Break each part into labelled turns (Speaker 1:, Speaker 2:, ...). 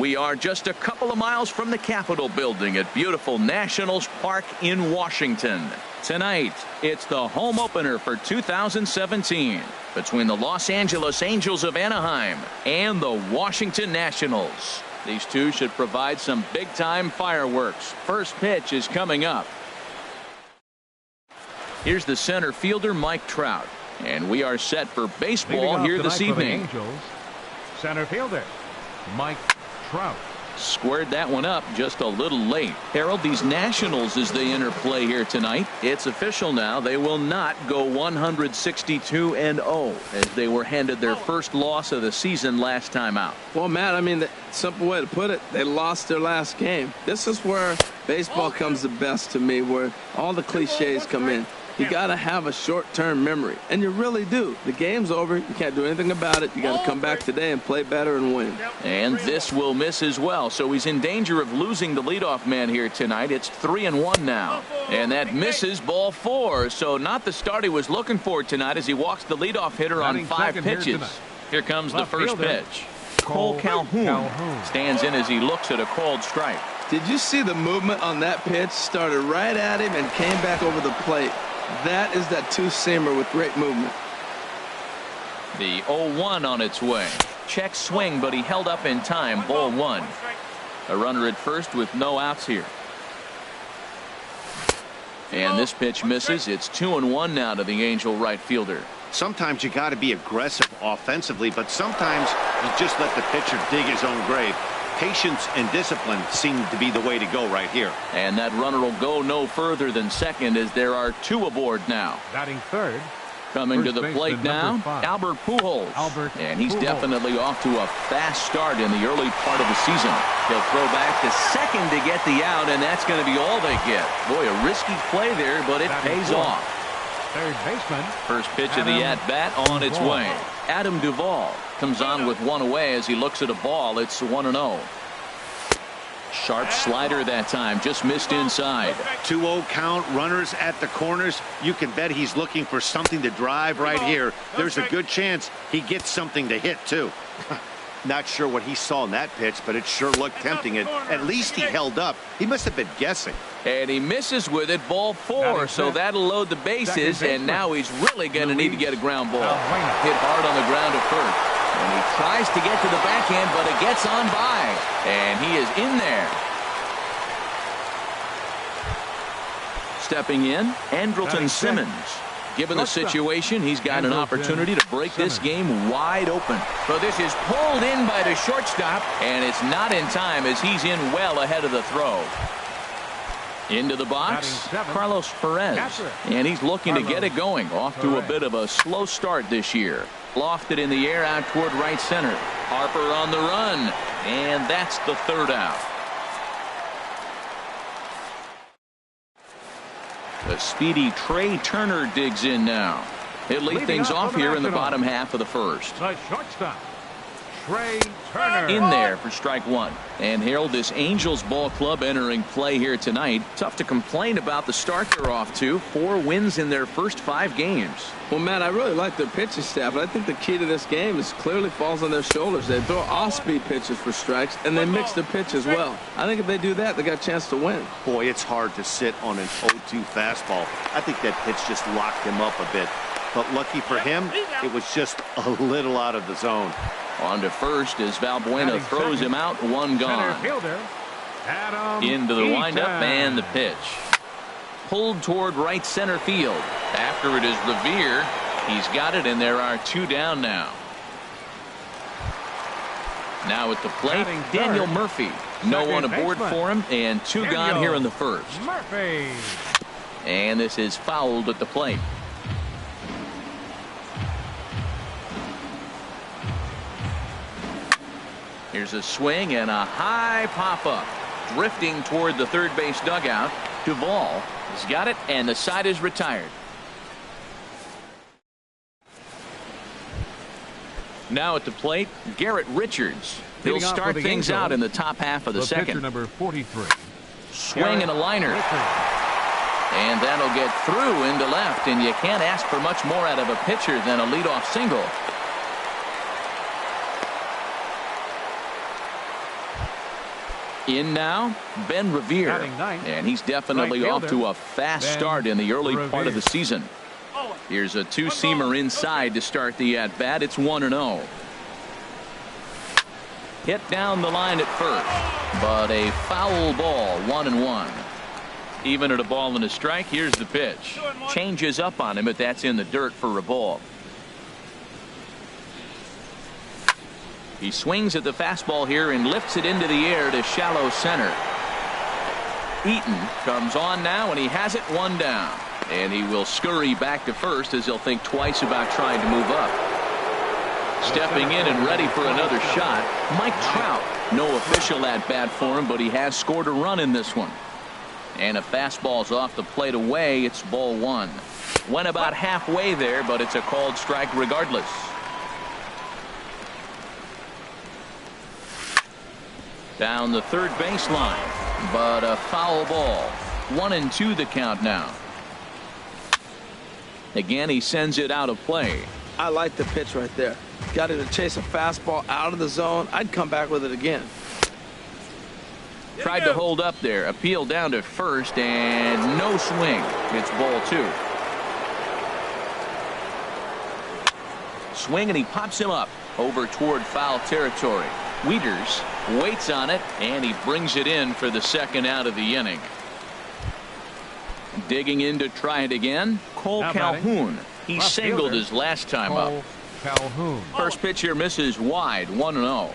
Speaker 1: We are just a couple of miles from the Capitol building at beautiful Nationals Park in Washington. Tonight, it's the home opener for 2017 between the Los Angeles Angels of Anaheim and the Washington Nationals. These two should provide some big-time fireworks. First pitch is coming up. Here's the center fielder, Mike Trout. And we are set for baseball here this evening.
Speaker 2: Angels, center fielder, Mike Trout.
Speaker 1: Squared that one up just a little late. Harold, these Nationals, as they enter play here tonight, it's official now. They will not go 162-0 as they were handed their first loss of the season last time out.
Speaker 3: Well, Matt, I mean, the simple way to put it, they lost their last game. This is where baseball comes the best to me, where all the cliches come in. You got to have a short-term memory, and you really do. The game's over. You can't do anything about it. You got to come back today and play better and win.
Speaker 1: And this will miss as well, so he's in danger of losing the leadoff man here tonight. It's 3-1 now, and that misses, ball 4. So not the start he was looking for tonight as he walks the leadoff hitter on 5 pitches. Here comes the first pitch. Cole Calhoun stands in as he looks at a called strike.
Speaker 3: Did you see the movement on that pitch? Started right at him and came back over the plate. That is that two-seamer with great movement.
Speaker 1: The 0-1 on its way. Check swing, but he held up in time. Ball 1. A runner at first with no outs here. And this pitch misses. It's 2-1 now to the Angel right fielder.
Speaker 4: Sometimes you got to be aggressive offensively, but sometimes you just let the pitcher dig his own grave. Patience and discipline seem to be the way to go right here.
Speaker 1: And that runner will go no further than second as there are 2 aboard now.
Speaker 2: Batting third.
Speaker 1: Coming to the plate now, Albert Pujols. And he's definitely off to a fast start in the early part of the season. He'll throw back to second to get the out, and that's going to be all they get. Boy, a risky play there, but it pays off.
Speaker 2: Third baseman.
Speaker 1: First pitch of the at-bat on its way. Adam Duvall comes on with 1 away as he looks at a ball. It's 1-0. Sharp slider that time, just missed inside.
Speaker 4: 2-0 count, runners at the corners. You can bet he's looking for something to drive right here. There's a good chance he gets something to hit too. Not sure what he saw in that pitch, but it sure looked tempting. At least he held up. He must have been guessing.
Speaker 1: And he misses with it, ball 4, so that'll load the bases, and now he's really going to need to get a ground ball. Hit hard on the ground at first. And he tries to get to the backhand, but it gets on by. And he is in there. Stepping in, Andrelton Simmons. Given the situation, he's got an opportunity to break this game wide open. But this is pulled in by the shortstop, and it's not in time as he's in well ahead of the throw. Into the box, Carlos Perez. And he's looking to get it going. Off to a bit of a slow start this year. Lofted in the air out toward right center. Harper on the run. And that's the third out. The speedy Trey Turner digs in now. He'll lead things off here in the bottom half of the first.
Speaker 2: The shortstop, Trey Turner.
Speaker 1: In there for strike 1. And Harold, this Angels ball club entering play here tonight. Tough to complain about the start they're off to. 4 wins in their first 5 games.
Speaker 3: Well, Matt, I really like their pitching staff, but I think the key to this game is clearly falls on their shoulders. They throw off-speed pitches for strikes, and they mix their pitch as well. I think if they do that, they got a chance to win.
Speaker 4: Boy, it's hard to sit on an 0-2 fastball. I think that pitch just locked him up a bit. But lucky for him, it was just a little out of the zone.
Speaker 1: On to first as Valbuena throws him out. 1 gone. Into the windup and the pitch. Pulled toward right center field. After it is Revere. He's got it, and there are 2 down now. Now at the plate, Daniel Murphy. No one aboard for him, and 2 gone here in the first. And this is fouled at the plate. Here's a swing and a high pop-up. Drifting toward the third base dugout. Duvall has got it, and the side is retired. Now at the plate, Garrett Richards. He'll start things out in the top half of the second.
Speaker 2: Number 43.
Speaker 1: Swing and a liner. And that'll get through into left, and you can't ask for much more out of a pitcher than a leadoff single. In now, Ben Revere.
Speaker 2: Batting ninth,
Speaker 1: And he's definitely
Speaker 2: right
Speaker 1: off
Speaker 2: fielder,
Speaker 1: to a fast
Speaker 2: Ben
Speaker 1: start in the early part of the
Speaker 2: Revere.
Speaker 1: season. Here's a two-seamer inside to start the at-bat. It's 1-0. Hit down the line at first, but a foul ball, 1-1. Even at a ball and a strike, here's the pitch. Changes up on him, but that's in the dirt for a ball. He swings at the fastball here and lifts it into the air to shallow center. Eaton comes on now, and he has it, one down. And he will scurry back to first as he'll think twice about trying to move up. Stepping in and ready for another shot, Mike Trout. No official at bat for him, but he has scored a run in this one. And a fastball's off the plate away. It's ball one. Went about halfway there, but it's a called strike regardless. Down the third baseline, but a foul ball. 1-2 the count now. Again, he sends it out of play.
Speaker 3: I like the pitch right there. Got him to chase a fastball out of the zone. I'd come back with it again.
Speaker 1: Tried to hold up there. Appeal down to first, and no swing. It's ball two. Swing, and he pops him up over toward foul territory. Wieters waits on it, and he brings it in for the second out of the inning. Digging in to try it again, Cole Calhoun. He
Speaker 2: Left
Speaker 1: singled
Speaker 2: fielder,
Speaker 1: his last time up.
Speaker 2: Cole Calhoun.
Speaker 1: First pitch here misses wide, 1-0.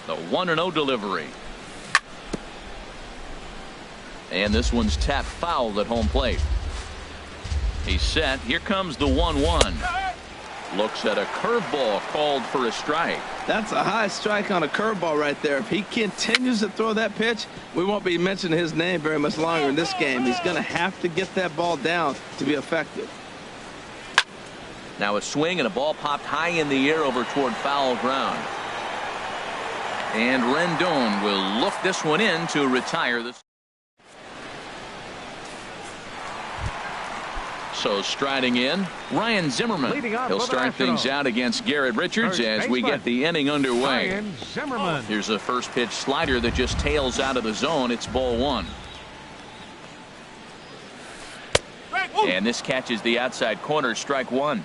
Speaker 1: The 1-0 delivery. And this one's tapped foul at home plate. He's set. Here comes the 1-1. Looks at a curveball called for a strike.
Speaker 3: That's a high strike on a curveball right there. If he continues to throw that pitch, we won't be mentioning his name very much longer in this game. He's going to have to get that ball down to be effective.
Speaker 1: Now a swing, and a ball popped high in the air over toward foul ground. And Rendon will look this one in to retire this. So striding in, Ryan Zimmerman. He'll start things out against Garrett Richards as we get the inning underway.
Speaker 2: Ryan Zimmerman.
Speaker 1: Here's a first pitch slider that just tails out of the zone. It's ball one. And this catches the outside corner, strike one.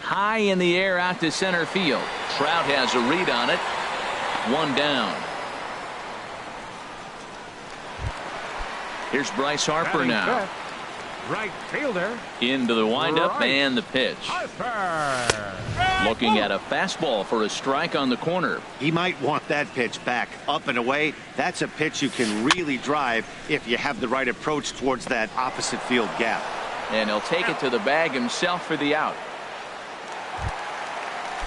Speaker 1: High in the air out to center field. Trout has a read on it. One down. Here's Bryce Harper
Speaker 2: Batting
Speaker 1: now.
Speaker 2: fifth, right fielder.
Speaker 1: Into the windup
Speaker 2: Right.
Speaker 1: and the pitch.
Speaker 2: Harper.
Speaker 1: Looking at a fastball for a strike on the corner.
Speaker 4: He might want that pitch back up and away. That's a pitch you can really drive if you have the right approach towards that opposite field gap.
Speaker 1: And he'll take it to the bag himself for the out.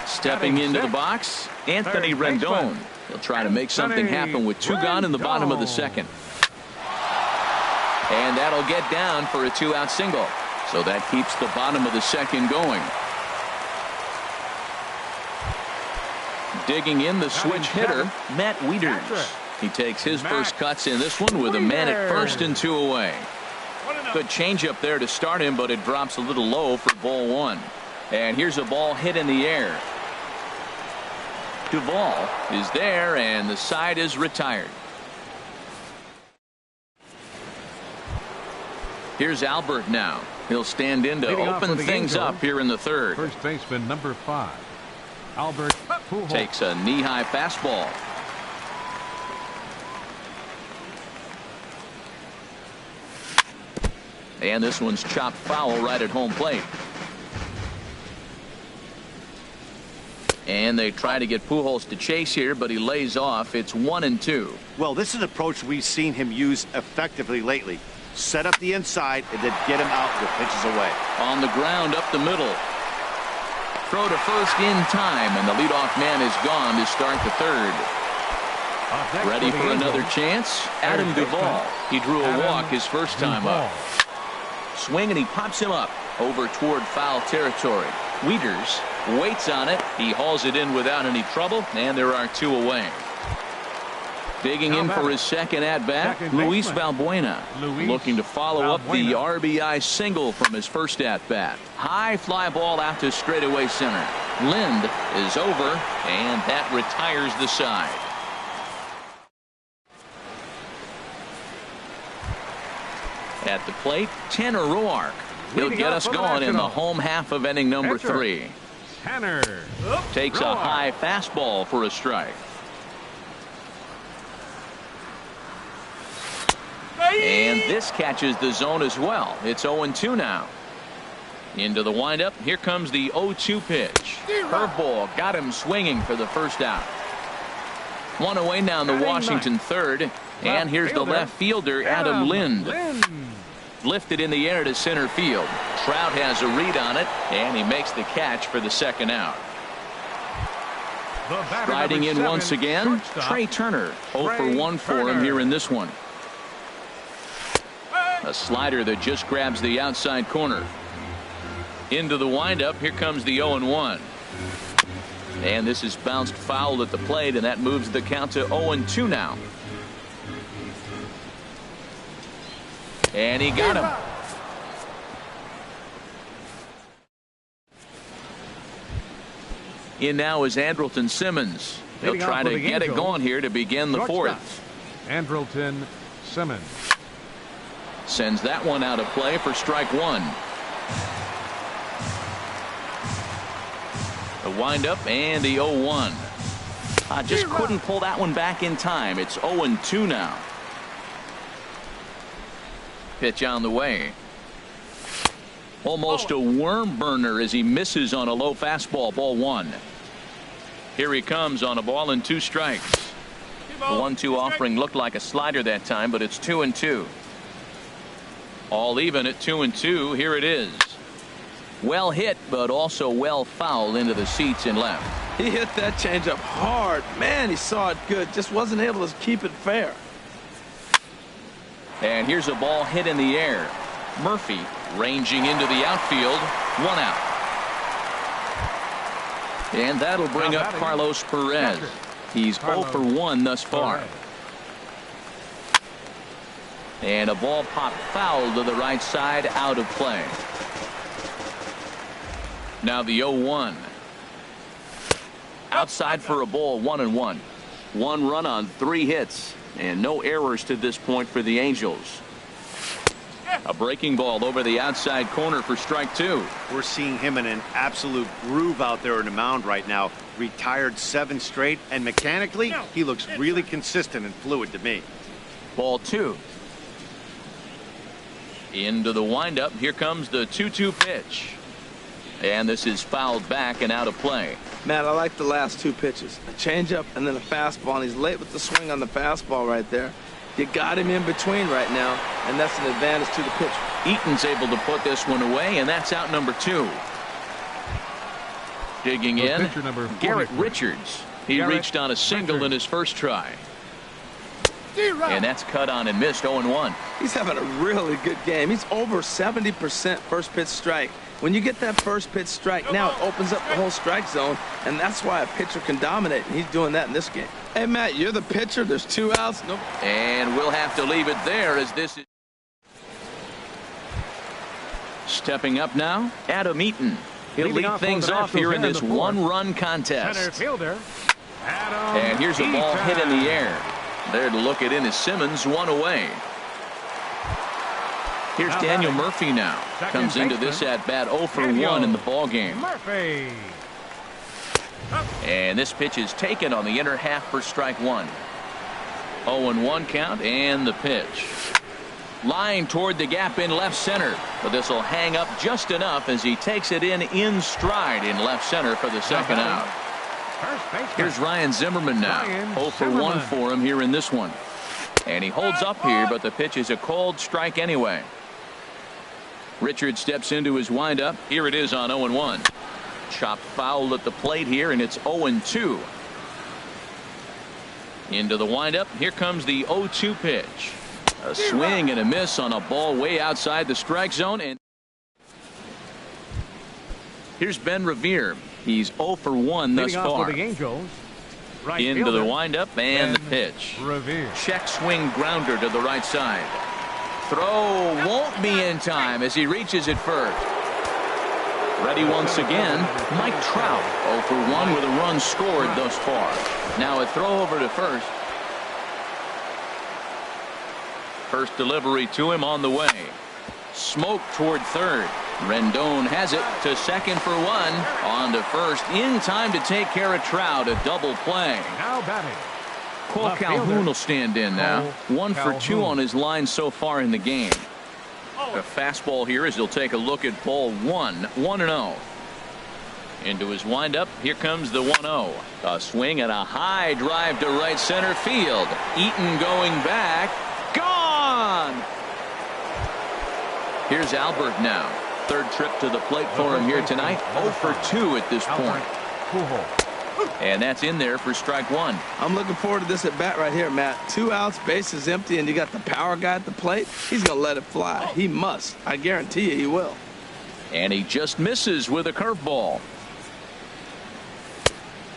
Speaker 1: Stepping
Speaker 2: Batting
Speaker 1: into the
Speaker 2: sixth,
Speaker 1: box, Anthony
Speaker 2: third baseman,
Speaker 1: Rendon. He'll try to make something
Speaker 2: Anthony
Speaker 1: happen with two gone in the bottom of the
Speaker 2: Rendon.
Speaker 1: second. And that'll get down for a two-out single. So that keeps the bottom of the second going. Digging in the switch hitter, Matt Wieters. He takes his first cuts in this one with a man at first and two away. Good changeup there to start him, but it drops a little low for ball one. And here's a ball hit in the air. Duvall is there, and the side is retired. Here's Albert now. He'll stand in to
Speaker 2: Leading off
Speaker 1: open
Speaker 2: for the
Speaker 1: things
Speaker 2: Angels,
Speaker 1: up here in the third.
Speaker 2: First baseman number 5, Albert Pujols.
Speaker 1: Takes a knee-high fastball. And this one's chopped foul right at home plate. And they try to get Pujols to chase here, but he lays off. It's 1-2.
Speaker 4: Well, this is an approach we've seen him use effectively lately. Set up the inside and then get him out with pitches away.
Speaker 1: On the ground up the middle. Throw to first in time, and the leadoff man is gone to start the third.
Speaker 2: Up next
Speaker 1: Ready
Speaker 2: the
Speaker 1: for another
Speaker 2: Angels,
Speaker 1: chance? Adam
Speaker 2: third
Speaker 1: Duvall.
Speaker 2: baseman,
Speaker 1: He drew a
Speaker 2: Adam
Speaker 1: walk his first time
Speaker 2: Duvall.
Speaker 1: up. Swing, and he pops him up over toward foul territory. Wieters waits on it. He hauls it in without any trouble, and there are two away. Digging in for his second at-bat,
Speaker 2: Second
Speaker 1: Luis
Speaker 2: baseman.
Speaker 1: Valbuena.
Speaker 2: Luis
Speaker 1: Looking to follow up the
Speaker 2: Valbuena.
Speaker 1: RBI single from his first at-bat. High fly ball out to straightaway center. Lind is over, and that retires the side. At the plate, Tanner Roark. He'll get us going in the home half of inning number 3.
Speaker 2: Tanner
Speaker 1: takes a high fastball for a strike. And this catches the zone as well. It's 0-2 now. Into the windup. Here comes the 0-2 pitch. Curveball got him swinging for the first out. One away now in the Washington third. And here's the left fielder, Adam Lind. Lifted in the air to center field. Trout has a read on it, and he makes the catch for the second out. Riding in once again, Trey Turner. 0 for 1 for him here in this one. A slider that just grabs the outside corner. Into the windup. Here comes the 0-1. And this is bounced foul at the plate, and that moves the count to 0-2 now. And he got him. In now is Andrelton Simmons. He'll try to get it going here to begin the fourth.
Speaker 2: Andrelton Simmons
Speaker 1: sends that one out of play for strike one. The windup and the 0-1. Just couldn't pull that one back in time. It's 0-2 now. Pitch on the way. Almost a worm burner as he misses on a low fastball. Ball 1. Here he comes on a ball and 2 strikes. The 1-2 offering looked like a slider that time, but it's 2-2. All even at 2-2. Here it is. Well hit, but also well fouled into the seats and left.
Speaker 3: He hit that changeup hard. Man, he saw it good. Just wasn't able to keep it fair.
Speaker 1: And here's a ball hit in the air. Murphy ranging into the outfield. 1 out. And that'll bring up Carlos Perez. He's 0 for 1 thus far. And a ball popped foul to the right side, out of play. Now the 0-1. Outside for a ball, 1-1. 1 run on 3 hits. And no errors to this point for the Angels. A breaking ball over the outside corner for strike 2.
Speaker 4: We're seeing him in an absolute groove out there in the mound right now. Retired 7 straight, and mechanically, he looks really consistent and fluid to me.
Speaker 1: Ball 2. Into the windup. Here comes the 2-2 pitch. And this is fouled back and out of play.
Speaker 3: Man, I like the last 2 pitches. A changeup and then a fastball. And he's late with the swing on the fastball right there. You got him in between right now, and that's an advantage to the pitcher.
Speaker 1: Eaton's able to put this one away, and that's out number 2. Digging in, Garrett Richards. He reached on a single in his first try. And that's cut on and missed. 0-1.
Speaker 3: He's having a really good game. He's over 70% first pitch strike. When you get that first pitch strike, now it opens up the whole strike zone, and that's why a pitcher can dominate, and he's doing that in this game. Hey, Matt, you're the pitcher. There's 2 outs. Nope.
Speaker 1: And we'll have to leave it there as this is. Stepping up now, Adam Eaton. He'll lead things off here in this 1-run contest. And here's a ball hit in the air. There to look it in is Simmons, 1 away. Here's Daniel Murphy now. Comes into this at bat 0 for 1 in the ball game. And this pitch is taken on the inner half for strike 1. 0-1 count and the pitch. Line toward the gap in left center. But this will hang up just enough as he takes it in stride in left center for the second out. Here's Ryan Zimmerman now. 0 for 1 for him here in this one. And he holds up here, but the pitch is a cold strike anyway. Richard steps into his windup. Here it is on 0-1. Chopped foul at the plate here, and it's 0-2. Into the windup. Here comes the 0-2 pitch. A swing and a miss on a ball way outside the strike zone. And here's Ben Revere. He's 0 for 1 thus far. Into the windup and the pitch. Check swing grounder to the right side. Throw won't be in time as he reaches it first. Ready once again, Mike Trout. 0 for 1 with a run scored thus far. Now a throw over to first. First delivery to him on the way. Smoke toward third. Rendon has it to second for 1. On to first in time to take care of Trout. A double play.
Speaker 2: Now batting.
Speaker 1: Cole Calhoun will stand in now. 1 for 2 on his line so far in the game. A fastball here as he'll take a look at ball 1. 1-0. Into his windup. Here comes the 1-0. A swing and a high drive to right center field. Eaton going back. Gone. Here's Albert now. Third trip to the plate for him here tonight. 0 for 2 at this point. And that's in there for strike 1.
Speaker 3: I'm looking forward to this at bat right here, Matt. 2 outs, bases empty, and you got the power guy at the plate. He's going to let it fly. He must. I guarantee you he will.
Speaker 1: And he just misses with a curveball.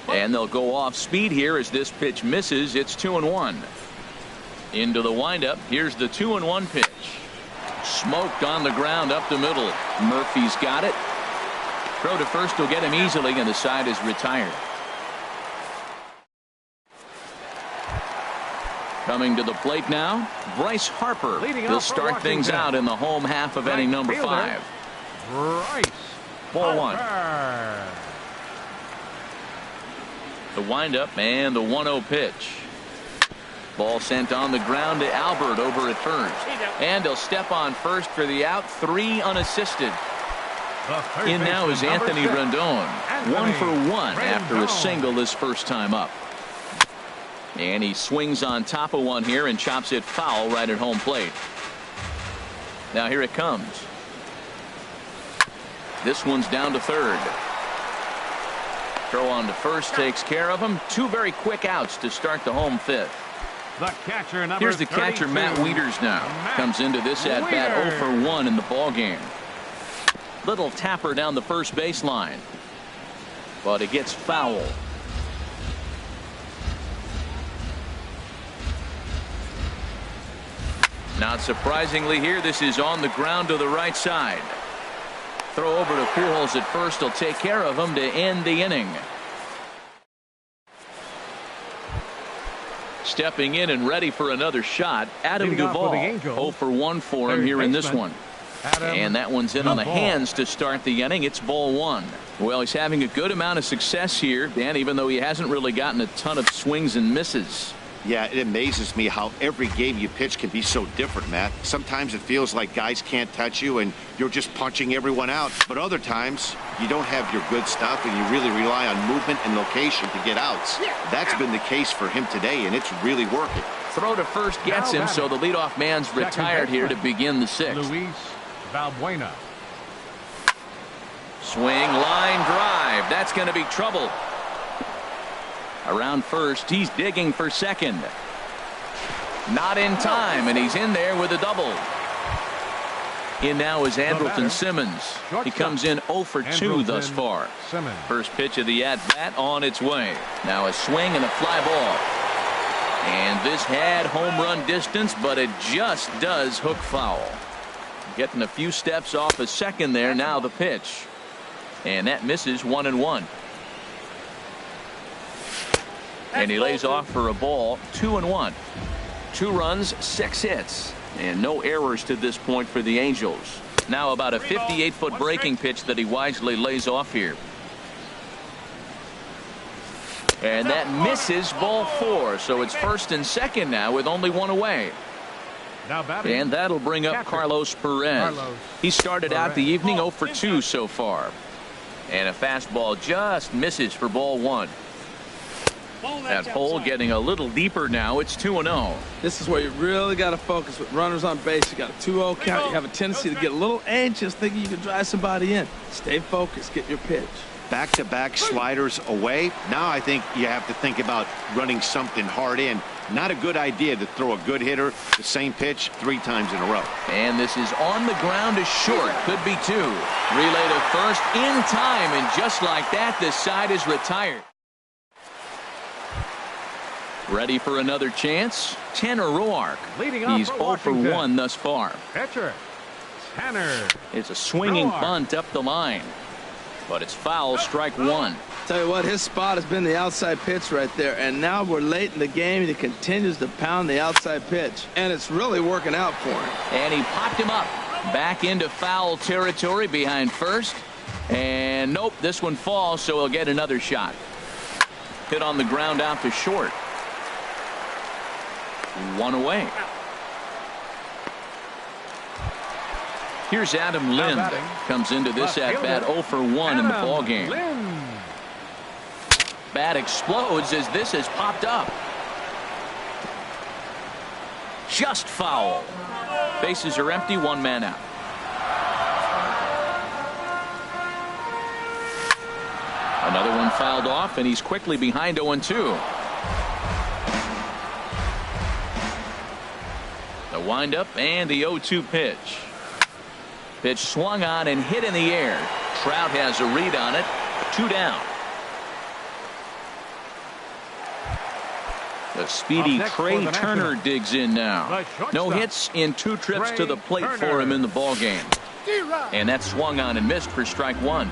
Speaker 1: And they'll go off speed here as this pitch misses. It's 2-1. Into the windup. Here's the 2-1 pitch. Smoked on the ground up the middle. Murphy's got it. Throw to first will get him easily, and the side is retired. Coming to the plate now, Bryce Harper. He'll start things out in the home half of inning number 5.
Speaker 2: Bryce.
Speaker 1: Ball 1. The windup and the 1-0 pitch. Ball sent on the ground to Albert over at first. And he'll step on first for the out. 3 unassisted. In now is Anthony Rendon. 1 for 1 after a single his first time up. And he swings on top of one here and chops it foul right at home plate. Now here it comes. This one's down to third. Throw on to first takes care of him. 2 very quick outs to start the home 5th.
Speaker 2: The catcher, number
Speaker 1: Here's the catcher,
Speaker 2: 32.
Speaker 1: Matt Wieters now. Comes into this at bat 0 for 1 in the ball game. Little tapper down the first baseline. But it gets foul. Not surprisingly here, this is on the ground to the right side. Throw over to Pujols at first. He'll take care of him to end the inning. Stepping in and ready for another shot, Adam Duvall. 0 for 1 for him here in this one. And that one's in on the hands to start the inning. It's ball 1. Well, he's having a good amount of success here, Dan, even though he hasn't really gotten a ton of swings and misses.
Speaker 4: Yeah, it amazes me how every game you pitch can be so different, Matt. Sometimes it feels like guys can't touch you and you're just punching everyone out. But other times you don't have your good stuff and you really rely on movement and location to get outs. That's been the case for him today, and it's really working.
Speaker 1: Throw to first gets him, so the leadoff man's retired here to begin the 6th.
Speaker 2: Luis Valbuena.
Speaker 1: Swing, line drive. That's going to be trouble. Around first, he's digging for second. Not in time, and he's in there with a double. In now is Andrelton Simmons. He comes in 0 for 2 thus far. First pitch of the at-bat on its way. Now a swing and a fly ball. And this had home run distance, but it just does hook foul. Getting a few steps off a second there. Now the pitch. And that misses 1-1. And he lays off for a ball. 2-1. 2 runs, 6 hits, and no errors to this point for the Angels. Now about a 58-foot breaking pitch that he wisely lays off here. And that misses ball 4. So it's first and second now with only 1 away. And that'll bring up Carlos Perez. He started out the evening 0 for 2 so far. And a fastball just misses for ball 1. That hole getting a little deeper now. It's 2-0.
Speaker 3: This is where you really got to focus with runners on base. You got a 2-0 count. You have a tendency to get a little anxious thinking you can drive somebody in. Stay focused. Get your pitch.
Speaker 4: Back-to-back sliders away. Now I think you have to think about running something hard in. Not a good idea to throw a good hitter the same pitch 3 times in a row.
Speaker 1: And this is on the ground to short. Could be 2. Relay to first in time, and just like that, the side is retired. Ready for another chance? Tanner Roark. He's 0 for 1 thus far.
Speaker 2: Catcher Tanner.
Speaker 1: It's a swinging bunt up the line. But it's foul, strike one.
Speaker 3: Tell you what, his spot has been the outside pitch right there, and now we're late in the game. He continues to pound the outside pitch, and it's really working out for him.
Speaker 1: And he popped him up. Back into foul territory behind first. And nope, this one falls, so he'll get another shot. Hit on the ground out to short. One away. Here's Adam Lind. Comes into this at-bat 0 for 1 in the ballgame. Bat explodes as this has popped up. Just foul. Bases are empty, one man out. Another one fouled off, and he's quickly behind 0-2. The windup and the 0-2 pitch. Pitch swung on and hit in the air. Trout has a read on it. 2 down. The speedy Trey Turner digs in now. No hits in 2 trips to the plate for him in the ballgame. And that swung on and missed for strike one.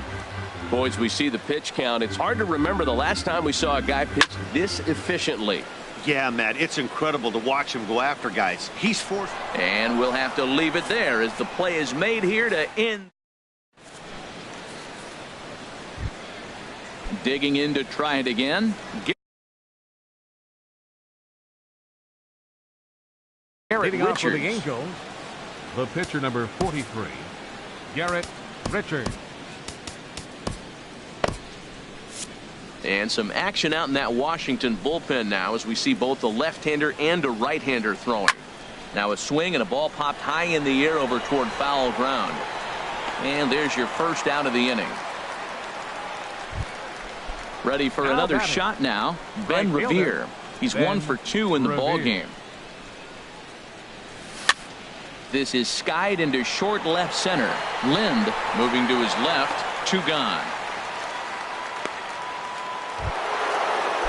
Speaker 1: Boys, we see the pitch count. It's hard to remember the last time we saw a guy pitch this efficiently.
Speaker 4: Yeah, Matt, it's incredible to watch him go after guys. He's forced.
Speaker 1: And we'll have to leave it there as the play is made here to end. Digging in to try it again.
Speaker 2: Leading off for the Angels, the pitcher number 43, Garrett Richards.
Speaker 1: And some action out in that Washington bullpen now as we see both a left-hander and a right-hander throwing. Now a swing and a ball popped high in the air over toward foul ground. And there's your first out of the inning. Ready for another shot now. Ben Revere. He's 1 for 2 in the ballgame. This is skied into short left center. Lind moving to his left. 2 gone.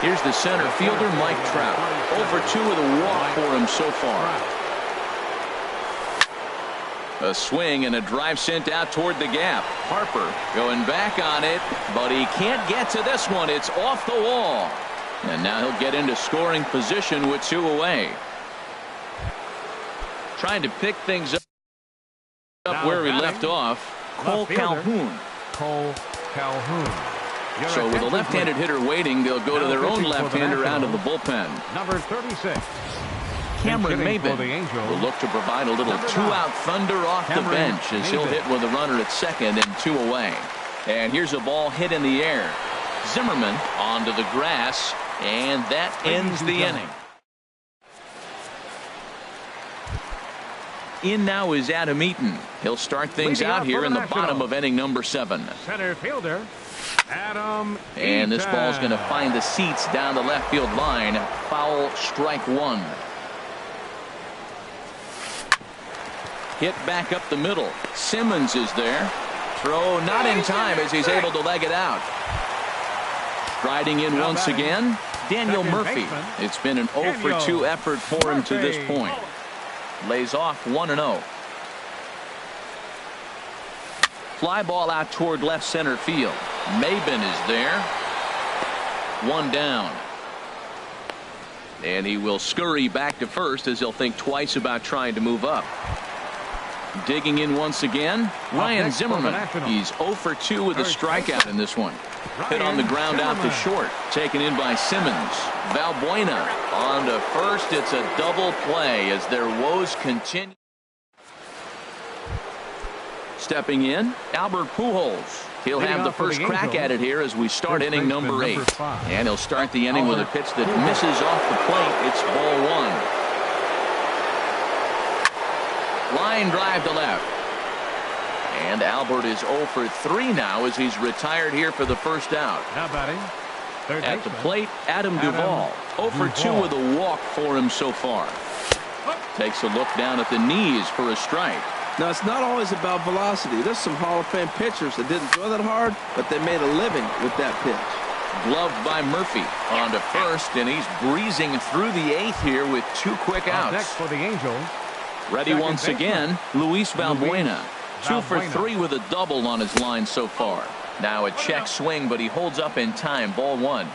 Speaker 1: Here's the center fielder, Mike Trout. 0 for 2 with a walk for him so far. A swing and a drive sent out toward the gap. Harper going back on it, but he can't get to this one. It's off the wall. And now he'll get into scoring position with 2 away. Trying to pick things up where he left off. Cole Calhoun. So with a left-handed hitter waiting, they'll go to their own left-hander out of the bullpen.
Speaker 2: Number 36.
Speaker 1: Cameron Maben will look to provide a little 2-out thunder off the bench as he'll hit with a runner at second and 2 away. And here's a ball hit in the air. Zimmerman onto the grass, and that ends the inning. In now is Adam Eaton. He'll start things out here in the bottom of inning number 7.
Speaker 2: Center fielder Adam Eaton.
Speaker 1: And this ball's going to find the seats down the left field line. Foul, strike 1. Hit back up the middle. Simmons is there. Throw not in time as he's able to leg it out. Striding in once again, Daniel Murphy. It's been an 0 for 2 effort for him to this point. Lays off 1-0. Fly ball out toward left center field. Maben is there. 1 down. And he will scurry back to first as he'll think twice about trying to move up. Digging in once again, Ryan Zimmerman. He's 0 for 2 with a strikeout in this one. Hit on the ground out to short. Taken in by Simmons. Valbuena on to first. It's a double play as their woes continue. Stepping in, Albert Pujols. He'll have the first crack at it here as we start inning number 8. And he'll start the inning with a pitch that misses off the plate. It's ball 1. Line drive to left. And Albert is 0 for 3 now as he's retired here for the first out.
Speaker 2: Now batting.
Speaker 1: At the plate, Adam Duvall. 0 for 2 with a walk for him so far. Takes a look down at the knees for a strike.
Speaker 3: Now, it's not always about velocity. There's some Hall of Fame pitchers that didn't throw that hard, but they made a living with that pitch.
Speaker 1: Gloved by Murphy. On to first, and he's breezing through the 8th here with 2 quick outs.
Speaker 2: Next for the Angels.
Speaker 1: Ready once again, Luis Valbuena. 2 for 3 with a double on his line so far. Now a check swing, but he holds up in time. Ball one.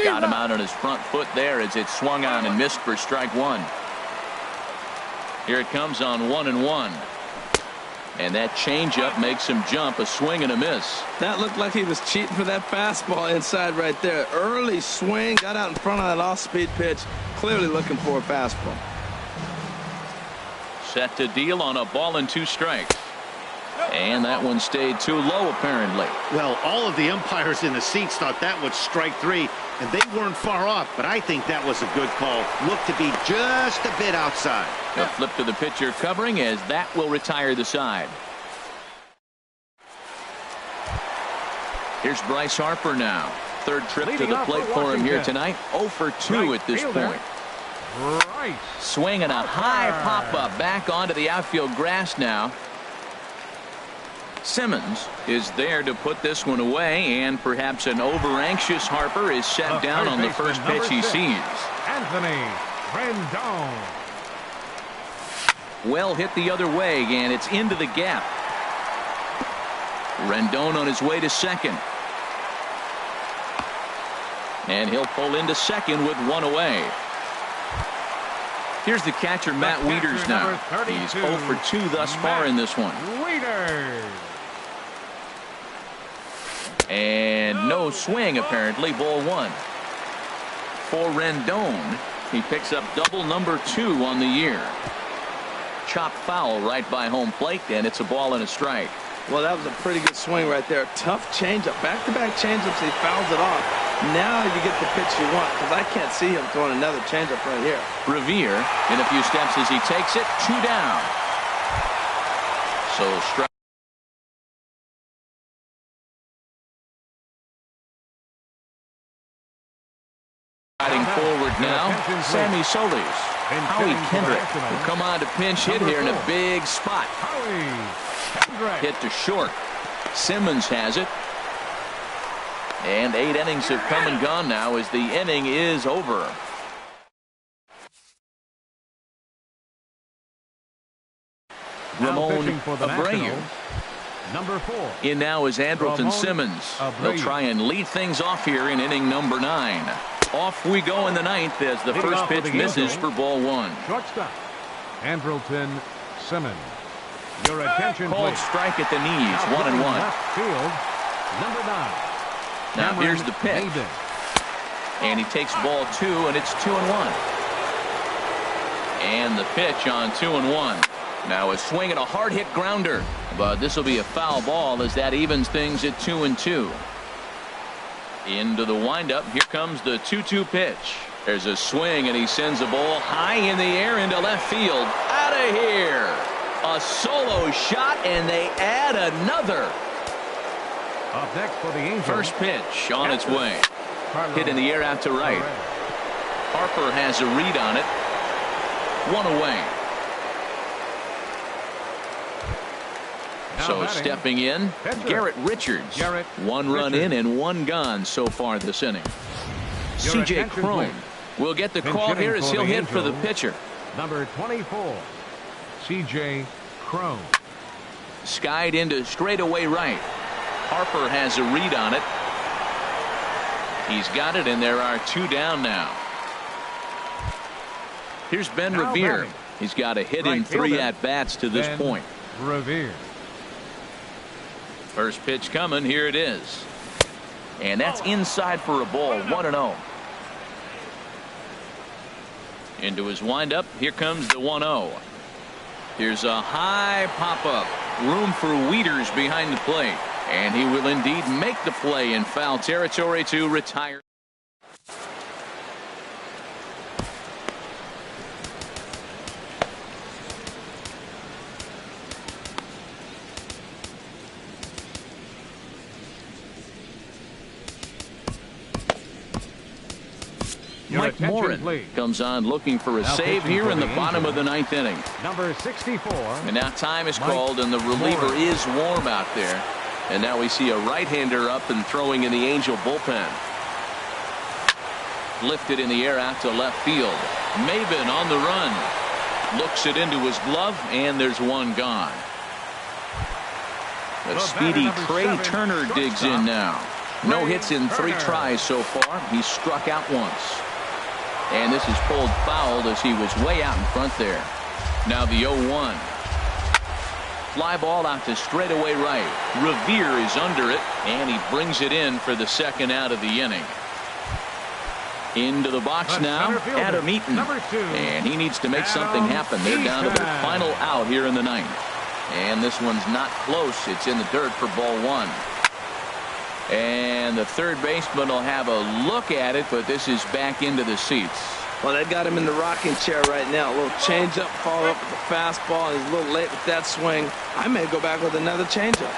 Speaker 1: Got him out on his front foot there as it swung on and missed for strike one. Here it comes on 1-1. And that changeup makes him jump. A swing and a miss.
Speaker 3: That looked like he was cheating for that fastball inside right there. Early swing, got out in front of that off-speed pitch. Clearly looking for a fastball.
Speaker 1: Set to deal on a ball and 2 strikes. And that one stayed too low, apparently.
Speaker 4: Well, all of the umpires in the seats thought that was strike 3, and they weren't far off, but I think that was a good call. Looked to be just a bit outside.
Speaker 1: A flip to the pitcher covering, as that will retire the side. Here's Bryce Harper now. Third trip to the plate for him here tonight. 0 for 2 at this point. Swinging a high pop-up back onto the outfield grass now. Simmons is there to put this one away, and perhaps an over-anxious Harper is set down on the first pitch he sees.
Speaker 2: Anthony Rendon.
Speaker 1: Well hit the other way, and it's into the gap. Rendon on his way to second. And he'll pull into second with one away. Here's the catcher, Matt Wieters now. He's 0 for 2 thus far in this one.
Speaker 2: Wieters.
Speaker 1: And no swing, apparently. Ball one. For Rendon, he picks up double number 2 on the year. Chopped foul right by home plate, and it's a ball and a strike.
Speaker 3: Well, that was a pretty good swing right there. Tough changeup. Back-to-back changeups. He fouls it off. Now you get the pitch you want, because I can't see him throwing another changeup right here.
Speaker 1: Revere in a few steps as he takes it. 2 down. So strike. Riding forward now, Sammy Solis. Howie Kendrick will come on to pinch hit here in a big spot. Hit to short. Simmons has it. And 8 innings have come and gone now as the inning is over. Ramon Abreu.
Speaker 2: Number 4.
Speaker 1: In now is Andrelton Simmons. They'll try and lead things off here in inning number 9. Off we go in the 9th as the first pitch misses for ball 1.
Speaker 2: Shortstop, Andrelton Simmons. Your attention,
Speaker 1: Called
Speaker 2: please.
Speaker 1: strike at the knees. 1-1.
Speaker 2: Left field, number 9.
Speaker 1: Now here's the pitch. And he takes ball 2, and it's 2-1. And the pitch on 2-1. Now a swing and a hard hit grounder, but this will be a foul ball as that evens things at 2-2. Into the windup. Here comes the 2-2 pitch. There's a swing, and he sends a ball high in the air into left field. Out of here. A solo shot, and they add another.
Speaker 2: Up next for the Angels.
Speaker 1: First pitch on its way. Hit in the air out to right. Harper has a read on it. 1 away. So stepping in, Garrett Richards. 1 run in and 1 gone so far this inning. C.J. Cron will get the call here as he'll hit for the pitcher.
Speaker 2: Number 24, C.J. Cron.
Speaker 1: Skied into straightaway right. Harper has a read on it. He's got it, and there are 2 down now. Here's Ben Revere. He's got a hit in 3 at-bats to this point.
Speaker 2: Revere.
Speaker 1: First pitch coming. Here it is. And that's inside for a ball. 1-0. Into his windup. Here comes the 1-0. Here's a high pop-up. Room for Wieters behind the plate. And he will indeed make the play in foul territory to retire. Mike Morin comes on looking for a save here in the bottom of the 9th inning.
Speaker 2: Number 64.
Speaker 1: And now time is called, and the reliever is warm out there. And now we see a right-hander up and throwing in the Angel bullpen. Lifted in the air out to left field. Maben on the run. Looks it into his glove, and there's 1 gone. The speedy Trey Turner digs in now. No hits in 3 tries so far. He's struck out once. And this is pulled foul as he was way out in front there. Now the 0-1. Fly ball out to straightaway right. Revere is under it, and he brings it in for the second out of the inning. Into the box now, Adam Eaton. And he needs to make something happen. They're down to their final out here in the ninth. And this one's not close. It's in the dirt for ball 1. And the third baseman will have a look at it, but this is back into the seats.
Speaker 3: Well, they got him in the rocking chair right now. A little changeup, follow up with the fastball. He's a little late with that swing. I may go back with another changeup.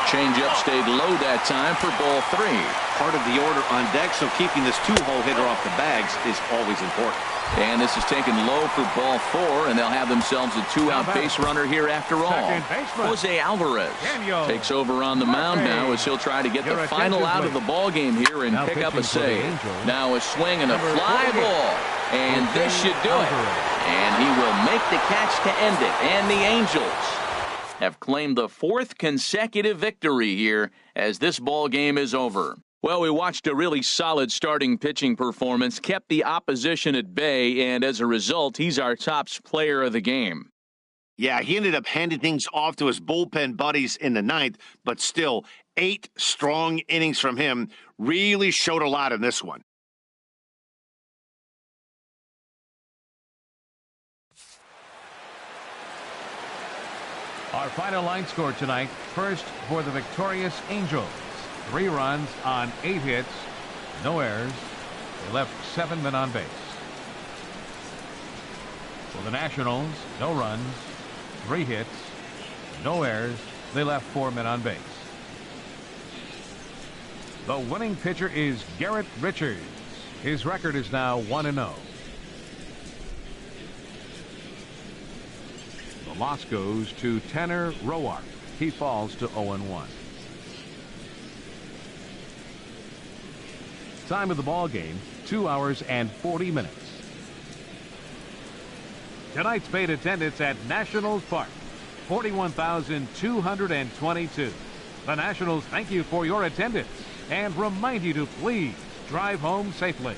Speaker 1: Changeup stayed low that time for ball 3.
Speaker 4: Part of the order on deck, so keeping this 2-hole hitter off the bags is always important.
Speaker 1: And this is taken low for ball 4, and they'll have themselves a 2-out base runner here after all. Jose Alvarez takes over on the mound now as he'll try to get the final out of the ball game here and pick up a save. Now a swing and a fly ball, and this should do it. And he will make the catch to end it. And the Angels have claimed the 4th consecutive victory here as this ball game is over. Well, we watched a really solid starting pitching performance, kept the opposition at bay, and as a result, he's our top player of the game.
Speaker 4: Yeah, he ended up handing things off to his bullpen buddies in the ninth, but still, 8 strong innings from him really showed a lot in this one.
Speaker 2: Our final line score tonight, first for the victorious Angels. 3 runs on 8 hits, no errors. They left 7 men on base. For the Nationals, no runs, 3 hits, no errors. They left 4 men on base. The winning pitcher is Garrett Richards. His record is now 1-0. The loss goes to Tanner Roark. He falls to 0-1. Time of the ball game, 2 hours and 40 minutes. Tonight's paid attendance at Nationals Park, 41,222. The Nationals thank you for your attendance and remind you to please drive home safely.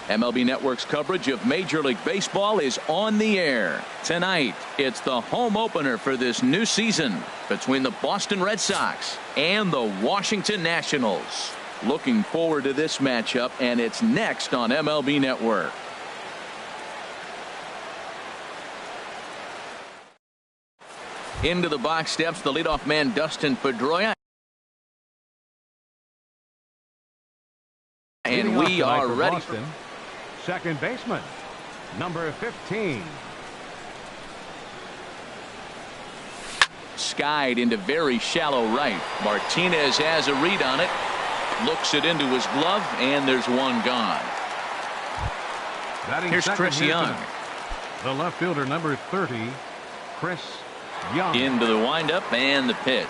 Speaker 1: MLB Network's coverage of Major League Baseball is on the air. Tonight, it's the home opener for this new season between the Boston Red Sox and the Washington Nationals. Looking forward to this matchup, and it's next on MLB Network. Into the box steps the leadoff man, Dustin Pedroia. And we are ready.
Speaker 2: Boston, second baseman, number 15.
Speaker 1: Skied into very shallow right. Martinez has a read on it. Looks it into his glove, and there's one gone.
Speaker 2: Batting
Speaker 1: Here's Chris Young.
Speaker 2: The left fielder, number 30, Chris Young.
Speaker 1: Into the windup and the pitch.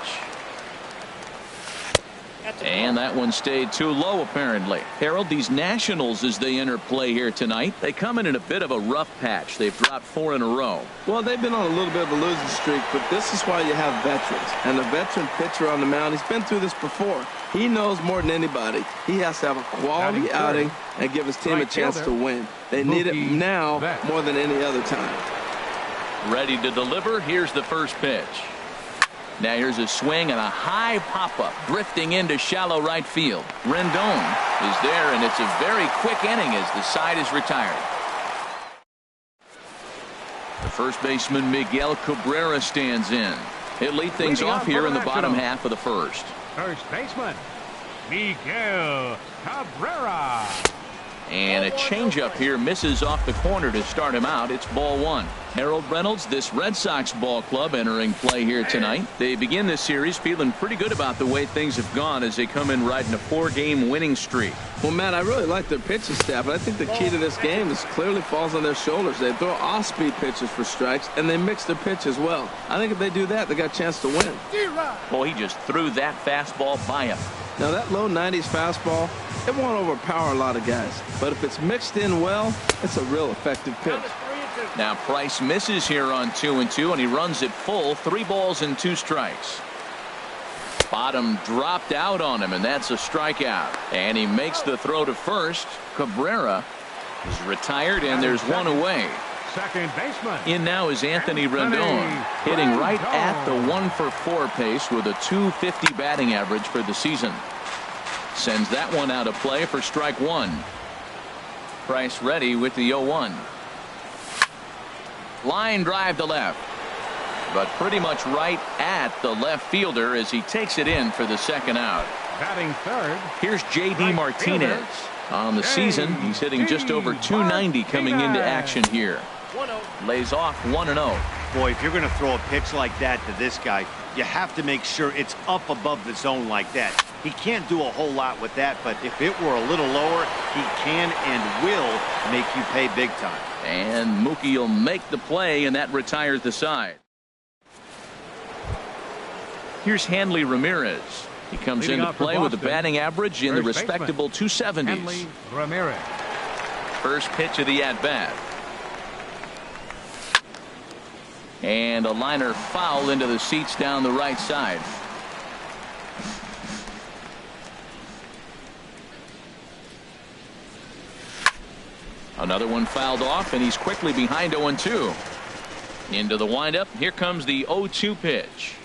Speaker 1: And that one stayed too low, apparently. Harold, these Nationals, as they enter play here tonight, they come in a bit of a rough patch. They've dropped 4 in a row.
Speaker 3: Well, they've been on a little bit of a losing streak, but this is why you have veterans. And a veteran pitcher on the mound, he's been through this before. He knows more than anybody. He has to have a quality outing and give his team a chance to win. They need it now more than any other time.
Speaker 1: Ready to deliver. Here's the first pitch. Now here's a swing and a high pop-up drifting into shallow right field. Rendon is there, and it's a very quick inning as the side is retired. The first baseman, Miguel Cabrera, stands in. He'll lead things off here in the bottom half of the first.
Speaker 2: First baseman, Miguel Cabrera.
Speaker 1: And a changeup here misses off the corner to start him out. It's ball 1. Harold Reynolds, this Red Sox ball club entering play here tonight. They begin this series feeling pretty good about the way things have gone as they come in riding a 4-game winning streak.
Speaker 3: Well, Matt, I really like their pitching staff, but I think the key to this game is clearly falls on their shoulders. They throw off-speed pitches for strikes, and they mix their pitch as well. I think if they do that, they got a chance to win.
Speaker 1: Well, he just threw that fastball by him.
Speaker 3: Now, that low 90s fastball, it won't overpower a lot of guys. But if it's mixed in well, it's a real effective pitch.
Speaker 1: Now Price misses here on 2-2, and he runs it full. 3 balls and 2 strikes. Bottom dropped out on him, and that's a strikeout. And he makes the throw to first. Cabrera is retired, and there's one away.
Speaker 2: Second baseman.
Speaker 1: In now is Anthony Rendon, hitting right at the 1-for-4 pace with a .250 batting average for the season. Sends that one out of play for strike 1. Price ready with the 0-1. Line drive to left, but pretty much right at the left fielder as he takes it in for the second out.
Speaker 2: Batting third.
Speaker 1: Here's J.D. Martinez. On the season, he's hitting just over .290 coming into action here. Lays off 1-0.
Speaker 4: Boy, if you're going to throw a pitch like that to this guy, you have to make sure it's up above the zone like that. He can't do a whole lot with that, but if it were a little lower, he can and will make you pay big time.
Speaker 1: And Mookie will make the play, and that retires the side. Here's Hanley Ramirez. He comes into play with a batting average in the respectable 270s.
Speaker 2: Hanley Ramirez.
Speaker 1: First pitch of the at-bat. And a liner foul into the seats down the right side. Another one fouled off, and he's quickly behind 0-2. Into the windup. Here comes the 0-2 pitch.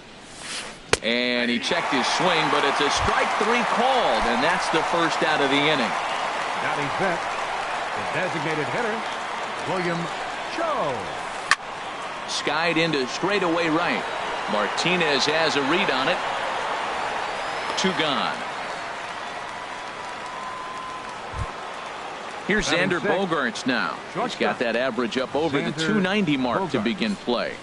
Speaker 1: And he checked his swing, but it's a strike 3 called, and that's the first out of the inning.
Speaker 2: Batting fifth, the designated hitter, William Cho.
Speaker 1: Skied into straightaway right. Martinez has a read on it. 2 gone. Here's Xander Bogaerts now. He's got that average up over the 290 mark to begin play.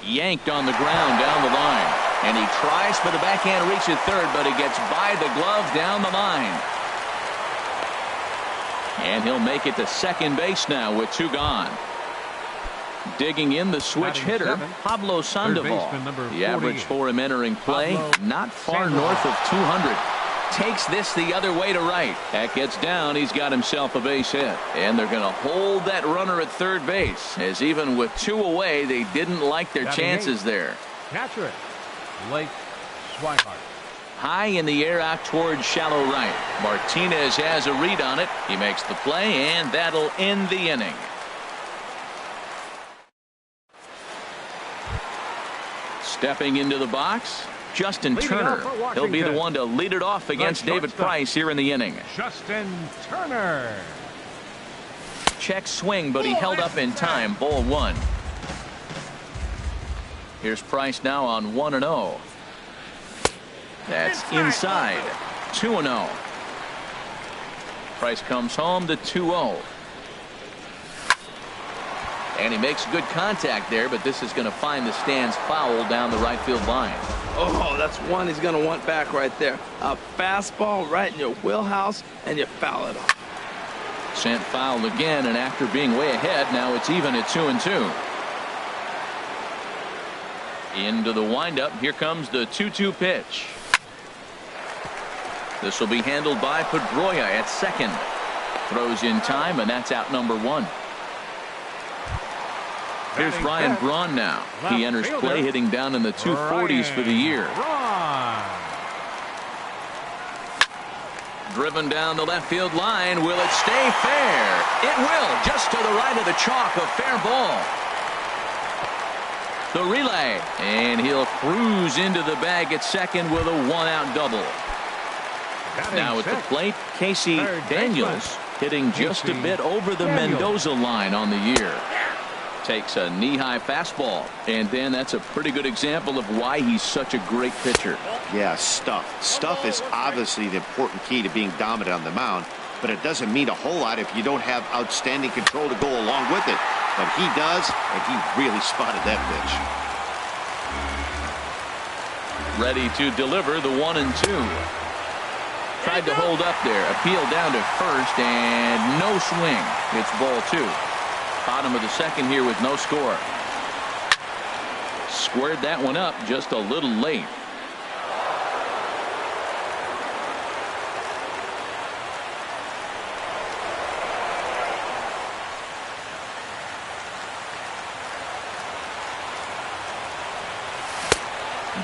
Speaker 1: Yanked on the ground down the line. And he tries for the backhand reach at third, but he gets by the glove down the line. And he'll make it to second base now with 2 gone. Digging in the switch hitter, Pablo Sandoval. The average for him entering play, not far north of 200. Takes this the other way to right. That gets down. He's got himself a base hit. And they're going to hold that runner at third base, as even with 2 away, they didn't like their chances there.
Speaker 2: Catcher, Blake Swihart.
Speaker 1: high in the air out towards shallow right. Martinez has a read on it. He makes the play, and that'll end the inning. Stepping into the box, Justin Turner. He'll be the one to lead it off against David Price here in the inning.
Speaker 2: Justin Turner.
Speaker 1: Check swing, but he held up in time. Ball 1. Here's Price now on 1-0. That's inside. 2-0. Price comes home to 2-0. And he makes good contact there, but this is going to find the stands foul down the right field line.
Speaker 3: Oh, that's one he's going to want back right there. A fastball right in your wheelhouse, and you foul it off.
Speaker 1: Sent foul again, and after being way ahead, now it's even at 2-2. Into the windup. Here comes the 2-2 pitch. This will be handled by Pedroia at second. Throws in time, and that's out number 1. Here's Ryan Braun now. He enters play hitting down in the 240s for the year. Driven down the left field line. Will it stay fair? It will. Just to the right of the chalk. A fair ball. The relay. And he'll cruise into the bag at second with a 1-out double. Now at the plate, Casey Daniels hitting just a bit over the Mendoza line on the year. Takes a knee-high fastball, and then that's a pretty good example of why he's such a great pitcher.
Speaker 4: Yeah, stuff. Stuff is obviously the important key to being dominant on the mound, but it doesn't mean a whole lot if you don't have outstanding control to go along with it. But he does, and he really spotted that pitch.
Speaker 1: Ready to deliver the 1-2. Tried to hold up there. Appeal down to first, and no swing. It's ball 2. Bottom of the second here with no score. Squared that one up just a little late.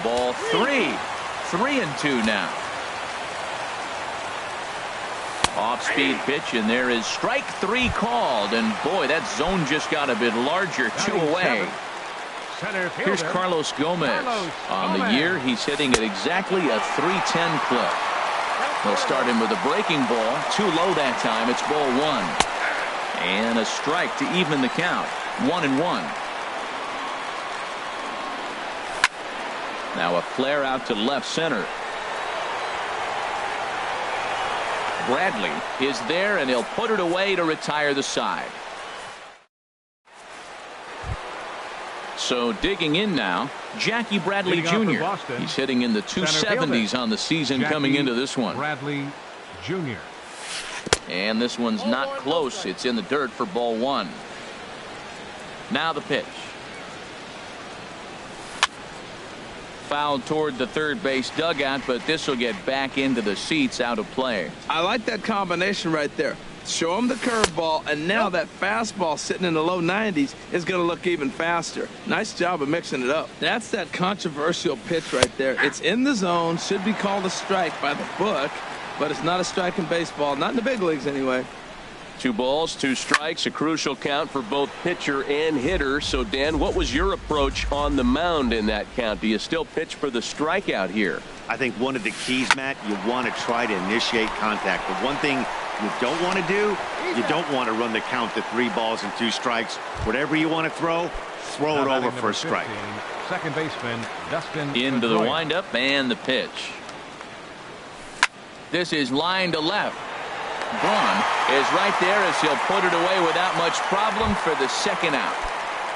Speaker 1: Ball 3. 3-2 now. Off-speed pitch, and there is strike 3 called, and boy, that zone just got a bit larger. 2 away. Here's Carlos Gomez. On the year, he's hitting at exactly a .310 clip. They'll start him with a breaking ball. Too low that time. It's ball 1. And a strike to even the count. 1-1. Now a flare out to left center. Bradley is there, and he'll put it away to retire the side. So digging in now, Jackie Bradley Jr. He's hitting in the 270s on the season coming into this one.
Speaker 2: Bradley Jr.
Speaker 1: And this one's not close. It's in the dirt for ball 1. Now the pitch. Fouled toward the third base dugout, but this will get back into the seats, out of play.
Speaker 3: I like that combination right there. Show him the curveball, and now that fastball sitting in the low 90s is going to look even faster. Nice job of mixing it up. That's that controversial pitch right there. It's in the zone, should be called a strike by the book, but it's not a strike in baseball, not in the big leagues anyway.
Speaker 1: 2 balls, 2 strikes, a crucial count for both pitcher and hitter. So, Dan, what was your approach on the mound in that count? Do you still pitch for the strikeout here?
Speaker 4: I think one of the keys, Matt, you want to try to initiate contact. The one thing you don't want to do, you don't want to run the count to 3 balls and 2 strikes. Whatever you want to throw it over for a strike.
Speaker 2: 15, second baseman Dustin
Speaker 1: Into the
Speaker 2: Pedroia.
Speaker 1: windup and the pitch. This is line to left. Braun is right there as he'll put it away without much problem for the second out.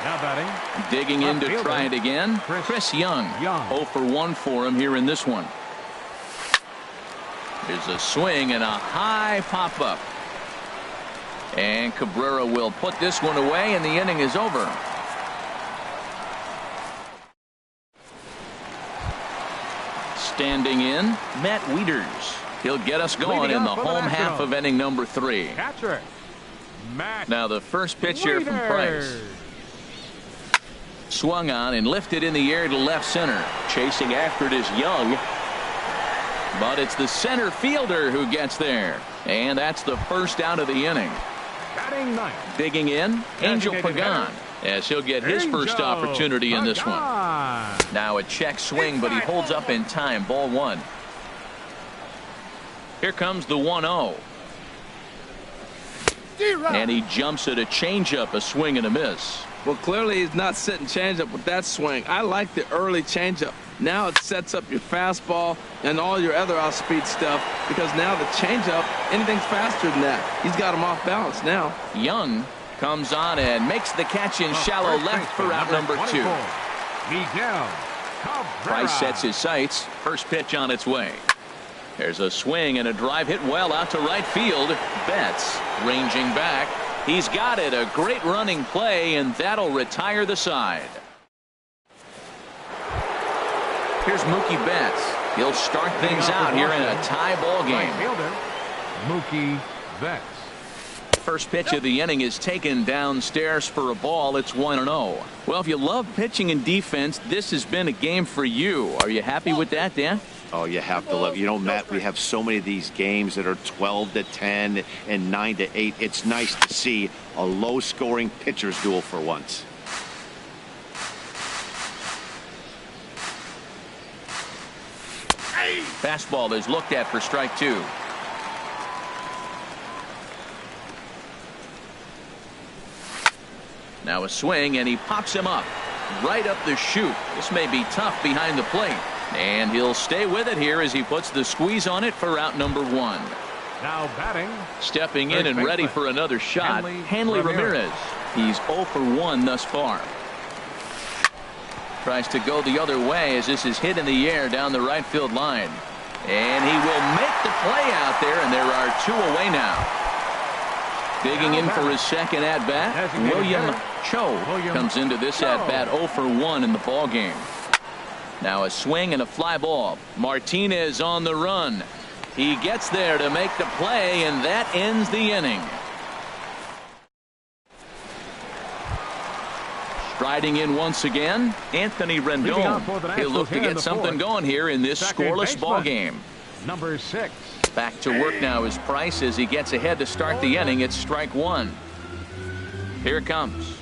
Speaker 2: Now batting.
Speaker 1: Digging in to try it again. Chris Young. 0 for 1 for him here in this one. There's a swing and a high pop-up. And Cabrera will put this one away, and the inning is over. Standing in, Matt Wieters. He'll get us going in the home half of inning number 3.
Speaker 2: Catcher, Matt
Speaker 1: Now the first pitch here from Price. Swung on and lifted in the air to left center. Chasing after it is Young. But it's the center fielder who gets there. And that's the first out of the inning.
Speaker 2: Batting ninth.
Speaker 1: Digging in, Angel Pagan, as he'll get his first opportunity in this one. Now a check swing, but he holds up in time. Ball one. Here comes the 1-0. And he jumps at a changeup, a swing and a miss.
Speaker 3: Well, clearly he's not sitting changeup with that swing. I like the early changeup. Now it sets up your fastball and all your other off-speed stuff, because now the changeup, anything's faster than that. He's got him off balance now.
Speaker 1: Young comes on and makes the catch in shallow left for out number 2. Price sets his sights. First pitch on its way. There's a swing and a drive hit well out to right field. Betts ranging back. He's got it. A great running play, and that'll retire the side. Here's Mookie Betts. He'll start things out here in a tie ball game.
Speaker 2: Mookie Betts.
Speaker 1: First pitch of the inning is taken downstairs for a ball. It's 1-0. Well, if you love pitching and defense, this has been a game for you. Are you happy with that, Dan?
Speaker 4: Oh, you have to love. You know, Matt, we have so many of these games that are 12-10 and 9-8. It's nice to see a low-scoring pitcher's duel for once.
Speaker 1: Fastball is looked at for strike 2. Now a swing, and he pops him up right up the chute. This may be tough behind the plate, and he'll stay with it here as he puts the squeeze on it for out number 1.
Speaker 2: Now batting,
Speaker 1: stepping in and ready for another shot, Hanley Ramirez. He's 0 for 1 thus far. Tries to go the other way as this is hit in the air down the right field line, and he will make the play out there, and there are 2 away now. Digging in for his second at-bat, William Cho comes into this at-bat 0 for 1 in the ball game. Now a swing and a fly ball. Martinez on the run. He gets there to make the play, and that ends the inning. Striding in once again, Anthony Rendon. He'll look to get something going here in this scoreless ball game.
Speaker 2: Number 6.
Speaker 1: Back to work now is Price as he gets ahead to start the inning. It's strike 1. Here it comes.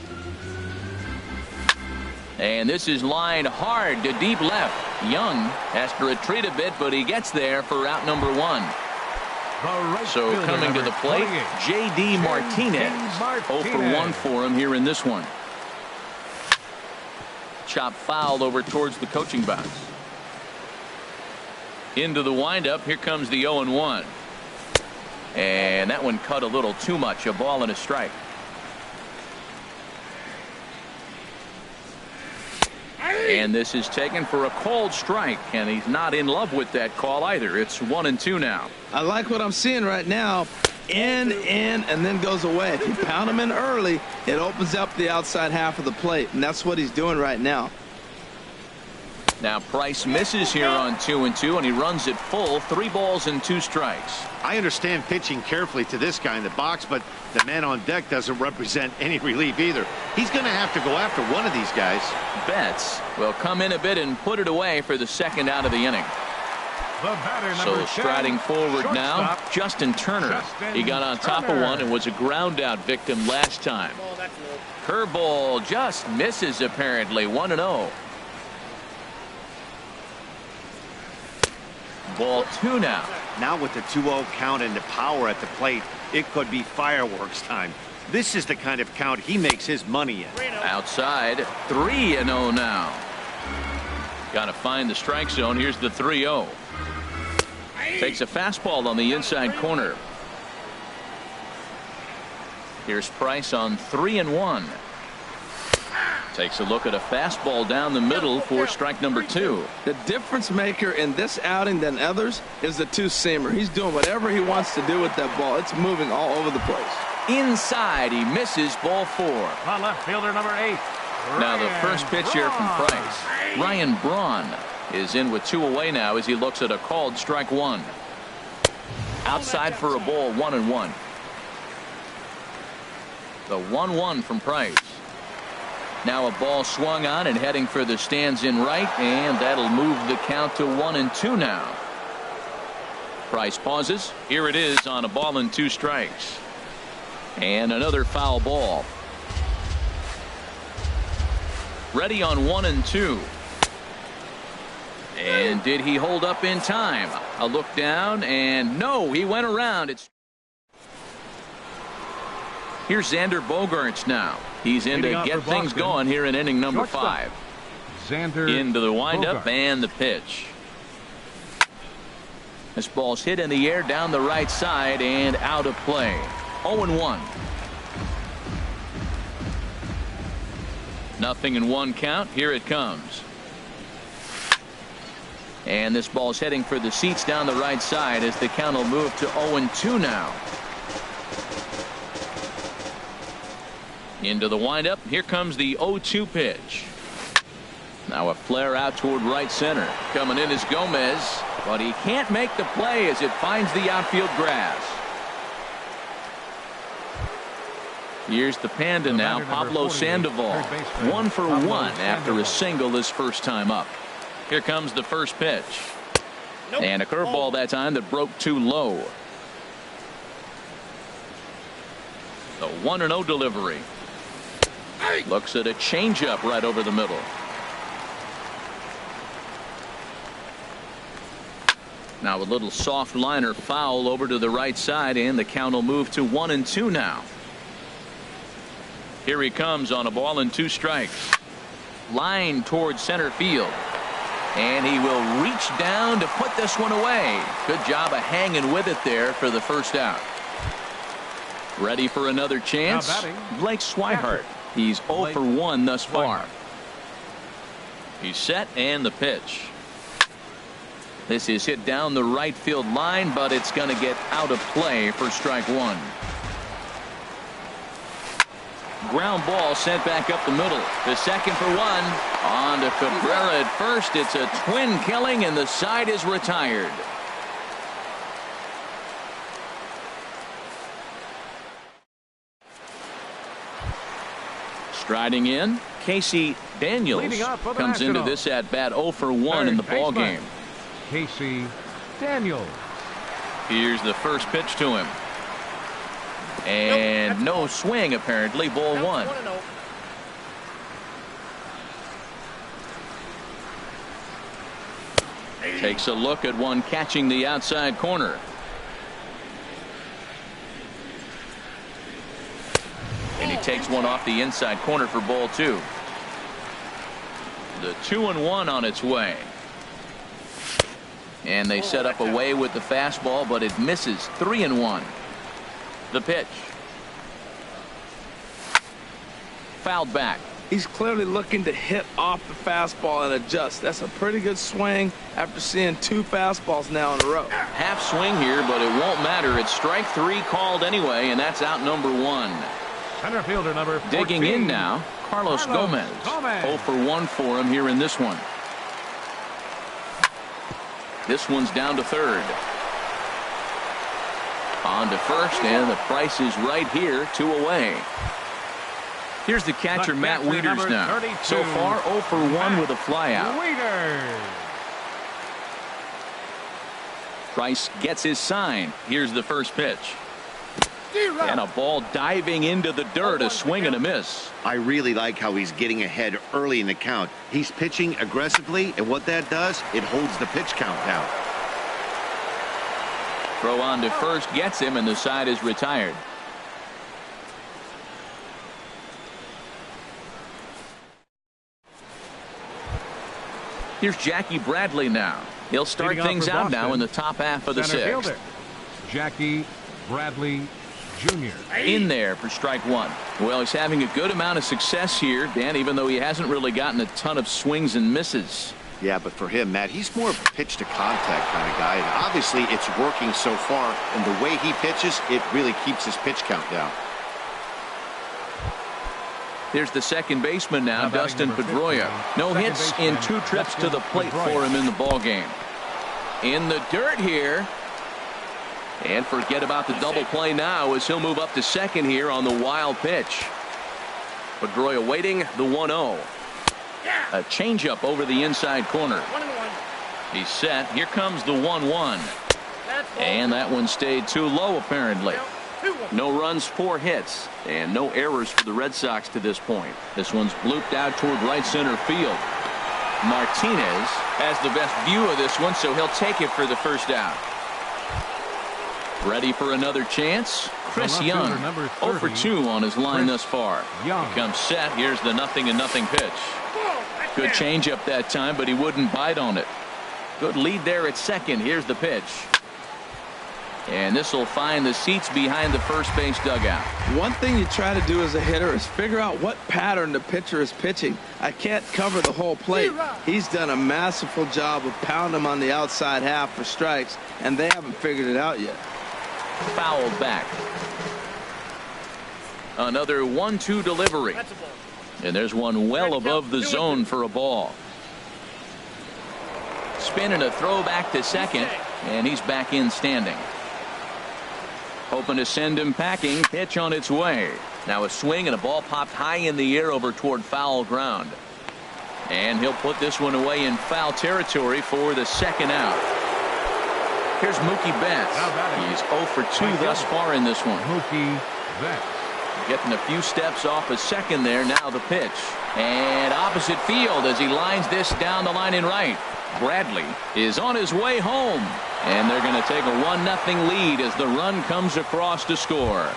Speaker 1: And this is lined hard to deep left. Young has to retreat a bit, but he gets there for out number 1. So coming to the plate, J.D. Martinez. 0 for 1 for him here in this one. Chop fouled over towards the coaching box. Into the windup. Here comes the 0-1. And that one cut a little too much. A ball and a strike. And this is taken for a called strike, and he's not in love with that call either. It's 1-2 now.
Speaker 3: I like what I'm seeing right now. In, and then goes away. If you pound him in early, it opens up the outside half of the plate, and that's what he's doing right now.
Speaker 1: Now Price misses here on 2-2, and he runs it full. 3 balls and 2 strikes.
Speaker 4: I understand pitching carefully to this guy in the box, but the man on deck doesn't represent any relief either. He's going to have to go after one of these guys.
Speaker 1: Betts will come in a bit and put it away for the second out of the inning. So striding forward now, Justin Turner. He got on top of one and was a ground out victim last time. Curveball just misses apparently. 1-0. Ball 2 now.
Speaker 4: Now with the 2-0 count and the power at the plate, it could be fireworks time. This is the kind of count he makes his money in.
Speaker 1: Outside, 3-0 now. Got to find the strike zone. Here's the 3-0. Takes a fastball on the inside corner. Here's Price on 3-1. Takes a look at a fastball down the middle for strike number 2.
Speaker 3: The difference maker in this outing than others is the 2-seamer. He's doing whatever he wants to do with that ball. It's moving all over the place.
Speaker 1: Inside, he misses ball 4.
Speaker 2: On left fielder number 8.
Speaker 1: Now the first pitch here from Price. Ryan Braun is in with 2 away now as he looks at a called strike 1. Outside for a ball, 1-1. The 1-1 from Price. Now a ball swung on and heading for the stands in right, and that'll move the count to 1-2 now. Price pauses. Here it is on a ball and 2 strikes. And another foul ball. Ready on 1 and 2. And did he hold up in time? A look down, and no, he went around. Here's Xander Bogaerts now. He's in to get things going here in inning number 5.
Speaker 2: Xander
Speaker 1: into the windup
Speaker 2: Bogaerts.
Speaker 1: and the pitch. This ball's hit in the air down the right side and out of play. 0-1. Nothing in 1 count. Here it comes. And this ball's heading for the seats down the right side as the count will move to 0-2 now. Into the windup. Here comes the 0-2 pitch. Now a flare out toward right center. Coming in is Gomez, but he can't make the play as it finds the outfield grass. Here's the Panda now, Pablo Sandoval. 1 for 1 after a single his first time up. Here comes the first pitch. And a curveball that time that broke too low. The 1-0 delivery. Looks at a changeup right over the middle. Now a little soft liner foul over to the right side, and the count will move to 1-2 now. Here he comes on a ball and 2 strikes. Line towards center field. And he will reach down to put this one away. Good job of hanging with it there for the first out. Ready for another chance? Blake Swihart. He's 0 for 1 thus far. He's set and the pitch. This is hit down the right field line, but it's going to get out of play for strike 1. Ground ball sent back up the middle. The second for 1. On to Cabrera at first. It's a twin killing, and the side is retired. Striding in, Casey Daniels comes into this at bat 0 for 1 in the ball game.
Speaker 2: Casey Daniels.
Speaker 1: Here's the first pitch to him. And no swing, apparently. Ball 1. Takes a look at one catching the outside corner. And he takes one off the inside corner for ball 2. The 2-1 on its way. And they set up away with the fastball, but it misses. 3-1. The pitch. Fouled back.
Speaker 3: He's clearly looking to hit off the fastball and adjust. That's a pretty good swing after seeing 2 fastballs now in a row.
Speaker 1: Half swing here, but it won't matter. It's strike 3 called anyway, and that's out number 1.
Speaker 2: Center fielder number 14.
Speaker 1: Digging in now, Carlos Gomez. 0 for 1 for him here in this one. This one's down to third. On to first, and the price is right here, 2 away. Here's the catcher, Matt Wieters now. 32. So far, 0 for 1 with a flyout.
Speaker 2: Wieters.
Speaker 1: Price gets his sign. Here's the first pitch. And a ball diving into the dirt, a swing and a miss.
Speaker 4: I really like how he's getting ahead early in the count. He's pitching aggressively, and what that does, it holds the pitch count down.
Speaker 1: Throw on to first gets him, and the side is retired. Here's Jackie Bradley now. He'll start things out now in the top half of the 6th.
Speaker 2: Fielder, Jackie Bradley Jr.
Speaker 1: In there for strike 1. Well, he's having a good amount of success here, Dan, even though he hasn't really gotten a ton of swings and misses.
Speaker 4: Yeah, but for him, Matt, he's more of a pitch to contact kind of guy. And obviously, it's working so far. And the way he pitches, it really keeps his pitch count down.
Speaker 1: Here's the second baseman now, Dustin Pedroia. No hits in 2 trips to the plate for him in the ball game. In the dirt here. And forget about the double play now as he'll move up to second here on the wild pitch. Pedroia waiting the 1-0. A changeup over the inside corner. He's set. Here comes the 1-1. And that one stayed too low, apparently. No runs, 4 hits, and no errors for the Red Sox to this point. This one's blooped out toward right center field. Martinez has the best view of this one, so he'll take it for the first out. Ready for another chance? Chris Young, 0 for 2 on his line thus far. He comes set. Here's the 0-0 pitch. Good changeup that time, but he wouldn't bite on it. Good lead there at second. Here's the pitch. And this will find the seats behind the first base dugout.
Speaker 3: One thing you try to do as a hitter is figure out what pattern the pitcher is pitching. I can't cover the whole plate. He's done a masterful job of pounding him on the outside half for strikes, and they haven't figured it out yet.
Speaker 1: Fouled back. Another 1-2 delivery. And there's one well above the zone for a ball. Spin and a throw back to second, and he's back in standing. Hoping to send him packing. Pitch on its way. Now a swing and a ball popped high in the air over toward foul ground. And he'll put this one away in foul territory for the second out. Here's Mookie Betts. He's 0 for 2 thus far in this one.
Speaker 2: Mookie Betts.
Speaker 1: Getting a few steps off a second there. Now the pitch. And opposite field as he lines this down the line in right. Bradley is on his way home. And they're going to take a 1-0 lead as the run comes across to score.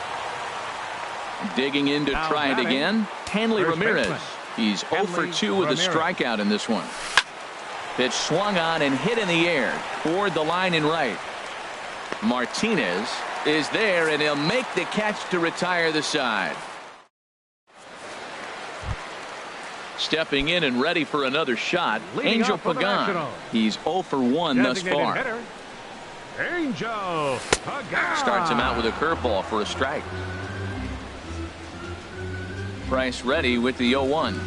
Speaker 1: Digging in to try it again. Hanley Ramirez. He's 0 for 2 with a strikeout in this one. Pitch swung on and hit in the air toward the line in right. Martinez is there, and he'll make the catch to retire the side. Stepping in and ready for another shot, Angel Pagan. He's 0 for 1 thus far.
Speaker 2: Angel Pagan
Speaker 1: starts him out with a curveball for a strike. Price ready with the 0-1.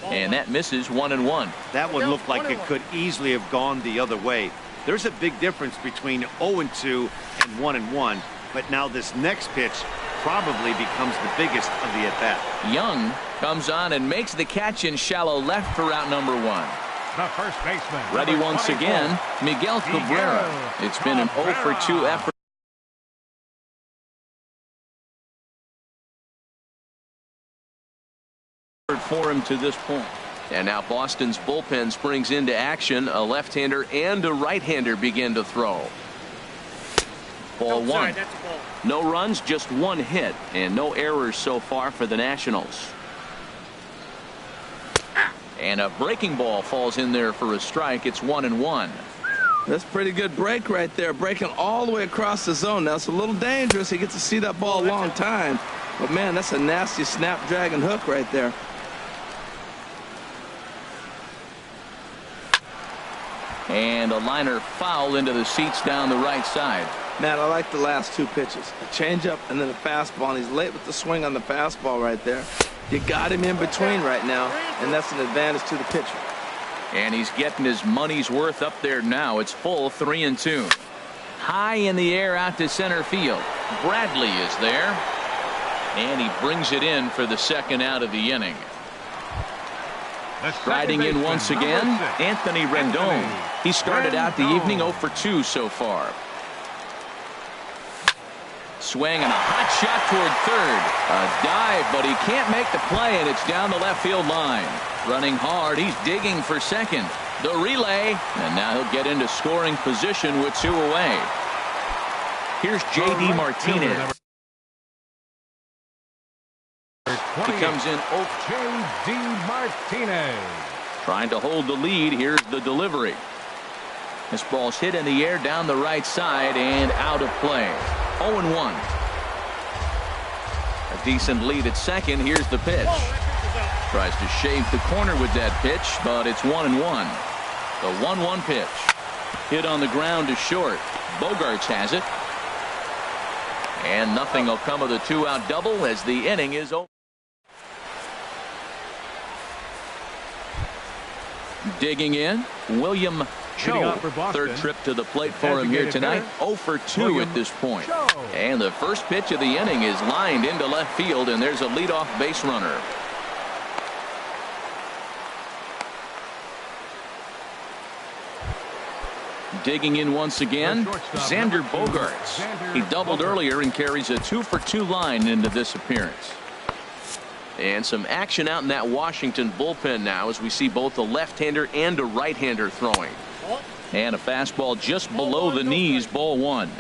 Speaker 1: And that misses 1-1.
Speaker 4: That one looked like it could easily have gone the other way. There's a big difference between 0-2 and 1-1. But now this next pitch probably becomes the biggest of the at-bat.
Speaker 1: Young comes on and makes the catch in shallow left for out number 1.
Speaker 2: The first baseman.
Speaker 1: Ready once again, Miguel Cabrera. It's been an 0 for 2 effort for him to this point. And now Boston's bullpen springs into action. A left-hander and a right-hander begin to throw. Ball 1. No runs, just 1 hit, and no errors so far for the Nationals. And a breaking ball falls in there for a strike. It's 1-1.
Speaker 3: That's a pretty good break right there, breaking all the way across the zone. Now it's a little dangerous. He gets to see that ball a long time, but man, that's a nasty snapdragon hook right there.
Speaker 1: And a liner foul into the seats down the right side.
Speaker 3: Matt, I like the last 2 pitches. A changeup and then a fastball, and he's late with the swing on the fastball right there. You got him in between right now, and that's an advantage to the pitcher.
Speaker 1: And he's getting his money's worth up there now. It's full 3-2. High in the air out to center field. Bradley is there. And he brings it in for the second out of the inning. Riding in once again, Anthony Rendon. He started out the evening 0 for 2 so far. Swing and a hot shot toward third. A dive, but he can't make the play, and it's down the left field line. Running hard, he's digging for second. The relay, and now he'll get into scoring position with 2 away. Here's J.D. Martinez. He comes in.
Speaker 2: J.D. Martinez.
Speaker 1: Trying to hold the lead. Here's the delivery. This ball's hit in the air down the right side and out of play. 0-1. A decent lead at second. Here's the pitch. Tries to shave the corner with that pitch, but it's 1-1. The 1-1 pitch. Hit on the ground to short. Bogarts has it. And nothing will come of the 2-out double as the inning is over. Digging in, William Cho. Third trip to the plate for him here tonight. 0 for 2 at this point. And the first pitch of the inning is lined into left field, and there's a leadoff base runner. Digging in once again, Xander Bogaerts. He doubled earlier and carries a 2-for-2 line into this appearance. And some action out in that Washington bullpen now as we see both a left-hander and a right-hander throwing. And a fastball just below the knees, ball one.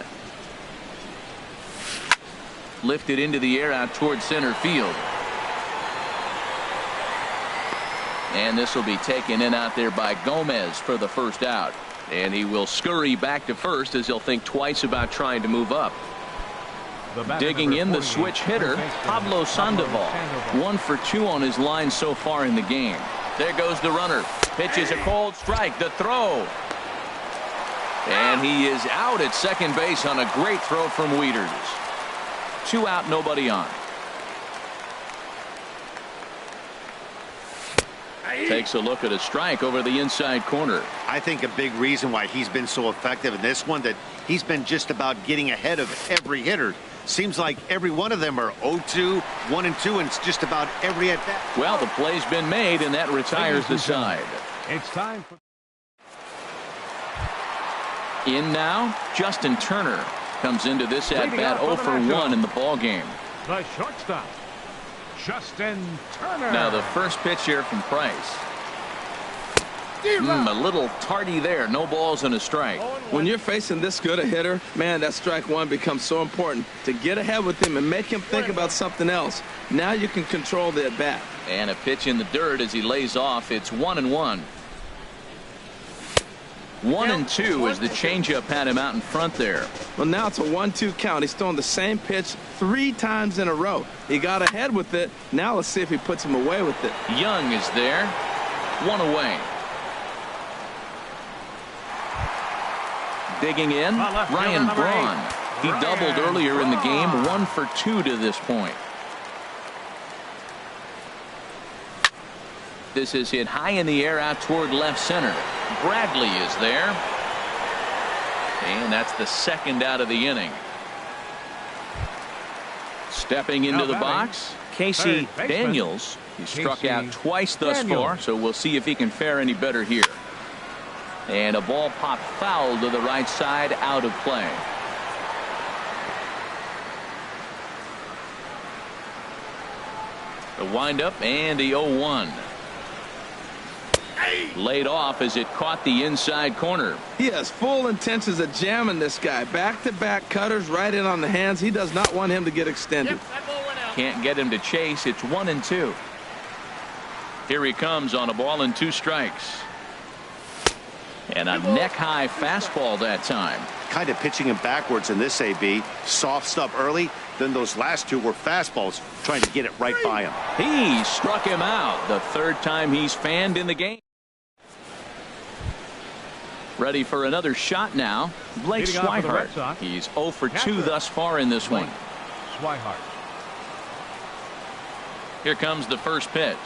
Speaker 1: Lifted into the air out towards center field. And this will be taken in out there by Gomez for the first out. And he will scurry back to first as he'll think twice about trying to move up. Digging in the switch hitter, Pablo Sandoval. 1 for 2 on his line so far in the game. There goes the runner. Pitches a cold strike. The throw. And he is out at second base on a great throw from Wieters. 2 out, nobody on. Takes a look at a strike over the inside corner.
Speaker 4: I think a big reason why he's been so effective in this one that he's been just about getting ahead of every hitter. Seems like every one of them are 0-2, 1-2, and it's just about every at bat.
Speaker 1: Well, the play's been made, and that retires the side.
Speaker 2: It's time for.
Speaker 1: In now, Justin Turner comes into this at bat 0 for 1 in the ball game.
Speaker 2: The shortstop, Justin Turner.
Speaker 1: Now the first pitch here from Price. A little tardy there. No balls and a strike.
Speaker 3: When you're facing this good a hitter, man, that strike one becomes so important to get ahead with him and make him think about something else. Now you can control the at bat.
Speaker 1: And a pitch in the dirt as he lays off. It's 1-1. 1-2 as the changeup had him out in front there.
Speaker 3: Well, now it's a 1-2 count. He's throwing the same pitch 3 times in a row. He got ahead with it. Now let's see if he puts him away with it.
Speaker 1: Young is there. 1 away. Digging in, Ryan Braun. He doubled earlier in the game. 1 for 2 to this point. This is hit high in the air out toward left center. Bradley is there. And that's the second out of the inning. Stepping into the box, Casey Daniels. He struck out twice thus far, so we'll see if he can fare any better here. And a ball popped foul to the right side, out of play. The windup and the 0-1. Laid off as it caught the inside corner.
Speaker 3: He has full intentions of jamming this guy. Back-to-back cutters right in on the hands. He does not want him to get extended.
Speaker 1: Can't get him to chase. It's 1-2. Here he comes on a ball and 2 strikes. And a neck-high fastball that time.
Speaker 4: Kind of pitching him backwards in this AB. Soft stuff early. Then those last 2 were fastballs, trying to get it right by him.
Speaker 1: He struck him out. The 3rd time he's fanned in the game. Ready for another shot now. Blake Swihart. He's 0 for 2 thus far in this one.
Speaker 2: Swihart.
Speaker 1: Here comes the first pitch.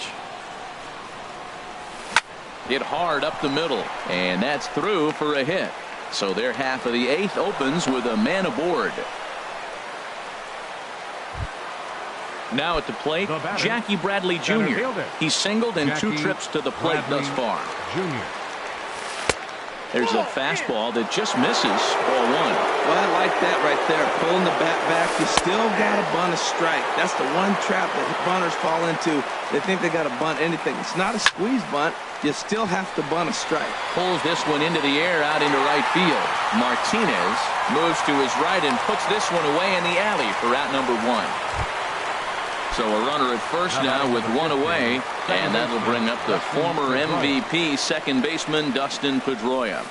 Speaker 1: Hit hard up the middle, and that's through for a hit. So their half of the 8th opens with a man aboard. Now at the plate, Jackie Bradley Jr. He's singled in 2 trips to the plate thus far. There's a fastball that just misses. Ball 1.
Speaker 3: Well, I like that right there. Pulling the bat back. You still got to bunt a strike. That's the one trap that bunters fall into. They think they got to bunt anything. It's not a squeeze bunt. You still have to bunt a strike.
Speaker 1: Pulls this one into the air out into right field. Martinez moves to his right and puts this one away in the alley for out number 1. So a runner at first now with 1 away, and that'll bring up the former MVP second baseman Dustin Pedroia.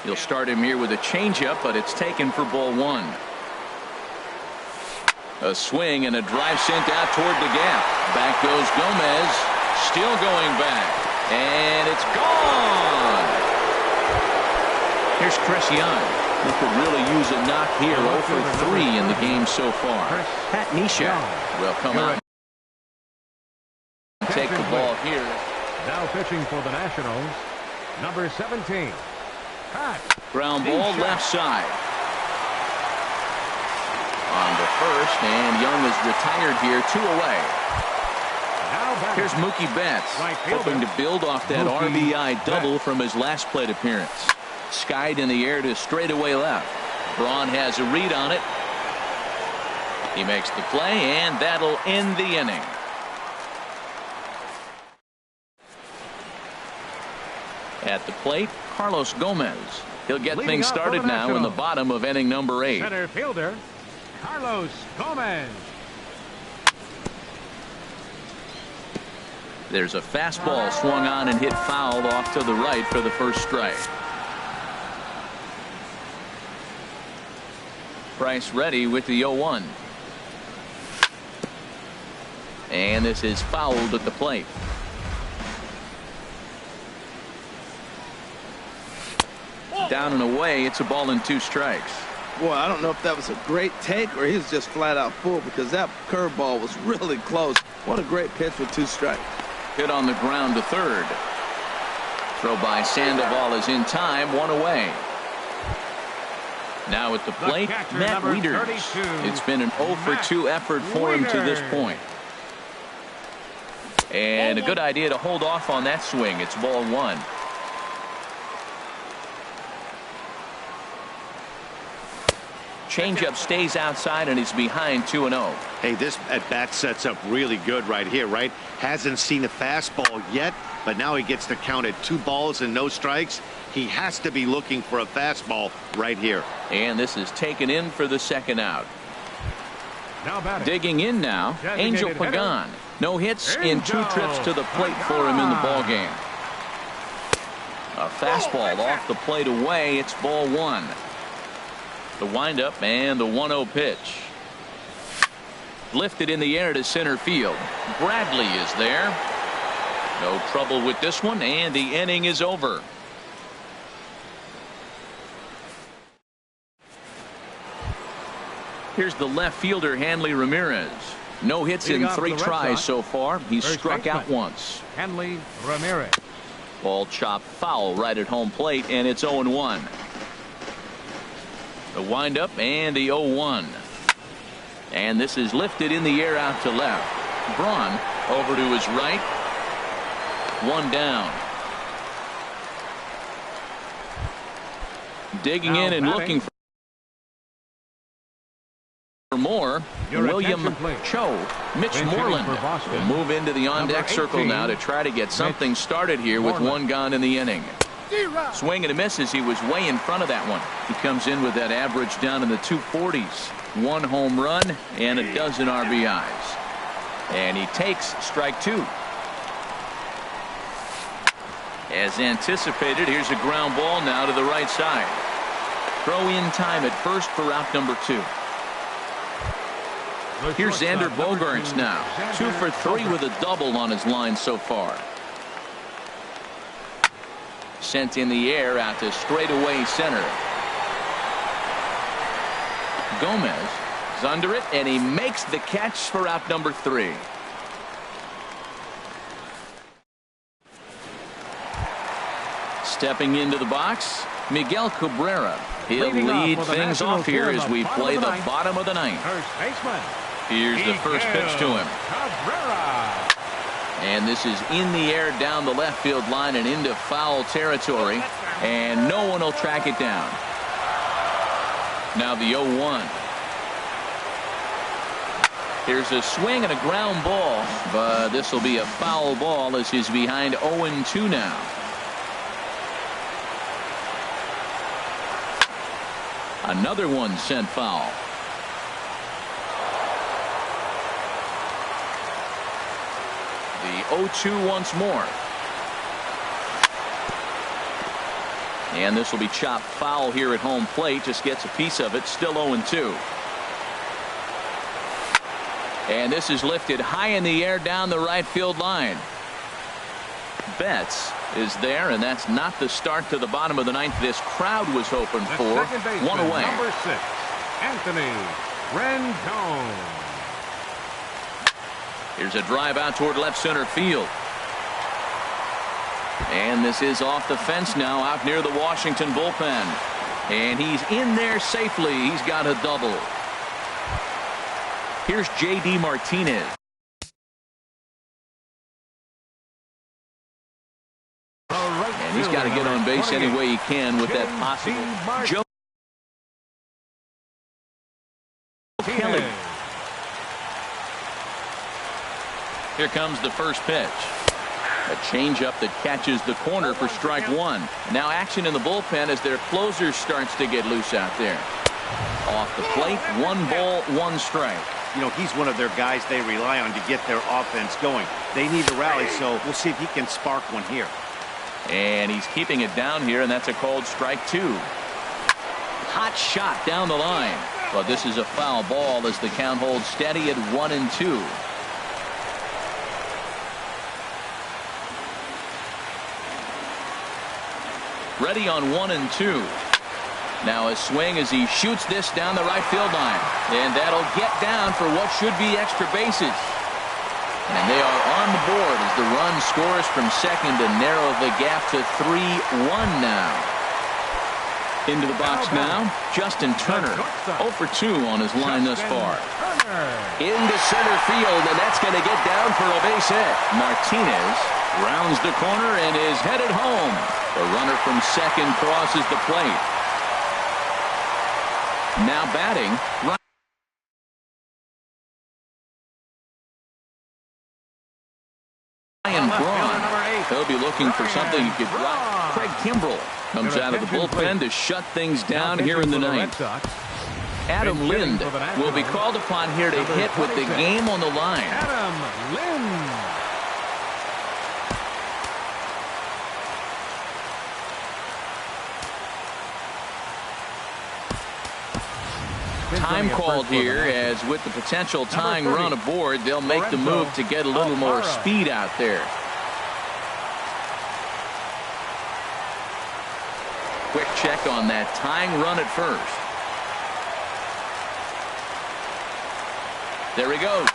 Speaker 1: He'll start him here with a changeup, but it's taken for ball 1. A swing and a drive sent out toward the gap. Back goes Gomez, still going back, and it's gone. Here's Chris Young. He could really use a knock here. 0 for 3 in the game so far. Pat Neshek will come out and take the ball here.
Speaker 2: Now pitching for the Nationals, number 17. Pat.
Speaker 1: Ground ball left side. On the first, and Young is retired here, 2 away. Here's Mookie Betts, hoping to build off that RBI double from his last plate appearance. skied in the air to straightaway left. Braun has a read on it. He makes the play, and that'll end the inning. At the plate, Carlos Gomez. He'll get things started now in the bottom of inning number 8.
Speaker 2: Center fielder, Carlos Gomez.
Speaker 1: There's a fastball swung on and hit foul off to the right for the first strike. Price ready with the 0-1. And this is fouled at the plate. Down and away. It's a ball and 2 strikes.
Speaker 3: Boy, I don't know if that was a great take or he was just flat out full, because that curveball was really close. What a great pitch with 2 strikes.
Speaker 1: Hit on the ground to third. Throw by Sandoval is in time. 1 away. Now at the plate, Matt Wieters. It's been an 0 for 2 effort for him to this point. And a good idea to hold off on that swing. It's ball 1. Changeup stays outside and he's behind 2-0.
Speaker 4: Hey, this at bat sets up really good right here, right? Hasn't seen a fastball yet, but now he gets to count at 2 balls and no strikes. He has to be looking for a fastball right here.
Speaker 1: And this is taken in for the second out. Digging in now, Angel Pagan. No hits in 2 trips to the plate for him in the ball game. A fastball off the plate away. It's ball 1. The windup and the 1-0 pitch. Lifted in the air to center field. Bradley is there. No trouble with this one, and the inning is over. Here's the left fielder, Hanley Ramirez. No hits in 3 tries so far. He's struck out once.
Speaker 2: Hanley Ramirez.
Speaker 1: Ball chopped foul right at home plate, and it's 0-1. The windup and the 0-1. And this is lifted in the air out to left. Braun over to his right. 1 down. Digging in and looking for more. William Cho. Mitch Moreland will move into the on-deck circle now to try to get something started here with 1 gone in the inning. Swing and a miss as he was way in front of that one. He comes in with that average down in the 240s. 1 home run and a dozen RBIs. And he takes strike 2. As anticipated, here's a ground ball now to the right side. Throw in time at first for out number 2. Here's Xander Bogaerts now. 2 for 3 with a double on his line so far. Sent in the air out to straightaway center. Gomez is under it, and he makes the catch for out number 3. Stepping into the box, Miguel Cabrera. He'll lead things off here as we play the bottom of the 9th. Here's the first pitch to him. And this is in the air down the left field line and into foul territory. And no one will track it down. Now the 0-1. Here's a swing and a ground ball. But this will be a foul ball as he's behind 0-2 now. Another one sent foul. The 0-2 once more. And this will be chopped foul here at home plate. Just gets a piece of it. Still 0-2. And this is lifted high in the air down the right field line. Betts is there, and that's not the start to the bottom of the 9th this crowd was hoping for. 1 away.
Speaker 2: Number 6, Anthony Rendon.
Speaker 1: Here's a drive out toward left center field. And this is off the fence now out near the Washington bullpen. And he's in there safely. He's got a double. Here's J.D. Martinez. And He's got to get on base any way he can with that possible. Joe Kelly. Here comes the first pitch. A changeup that catches the corner for strike one. Now action in the bullpen as their closer starts to get loose out there. Off the plate, 1 ball, 1 strike.
Speaker 4: You know, he's one of their guys they rely on to get their offense going. They need to rally, so we'll see if he can spark one here.
Speaker 1: And he's keeping it down here, and that's a called strike 2. Hot shot down the line. But this is a foul ball as the count holds steady at 1-2. Ready on 1-2. Now a swing as he shoots this down the right field line. And that'll get down for what should be extra bases. And they are on the board as the run scores from second to narrow the gap to 3-1 now. Into the box now, Justin Turner. 0 for 2 on his line thus far. Into center field, and that's going to get down for a base hit. Martinez rounds the corner and is headed home. The runner from second crosses the plate. Now batting. Ryan Braun. He'll be looking for something he could drop. Craig Kimbrell comes out of the bullpen to shut things down here in the ninth. Adam Lind will be called upon here to hit with the game on the line.
Speaker 2: Adam Lind.
Speaker 1: Time called here, as with the potential tying run aboard, they'll make the move to get a little more speed out there. Quick check on that tying run at first. There he goes.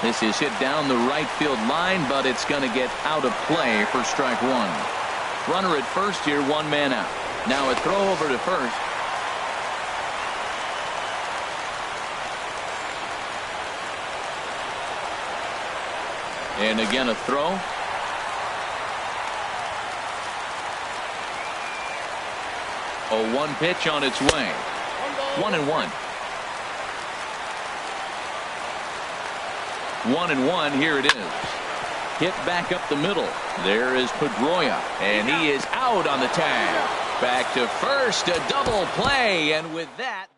Speaker 1: This is hit down the right field line, but it's going to get out of play for strike 1. Runner at first here, 1 man out. Now a throw over to first. And again a throw. A 1 pitch on its way. 1-1. 1-1. Here it is. Hit back up the middle. There is Pedroia, and he is out on the tag. Back to first, a double play, and with that.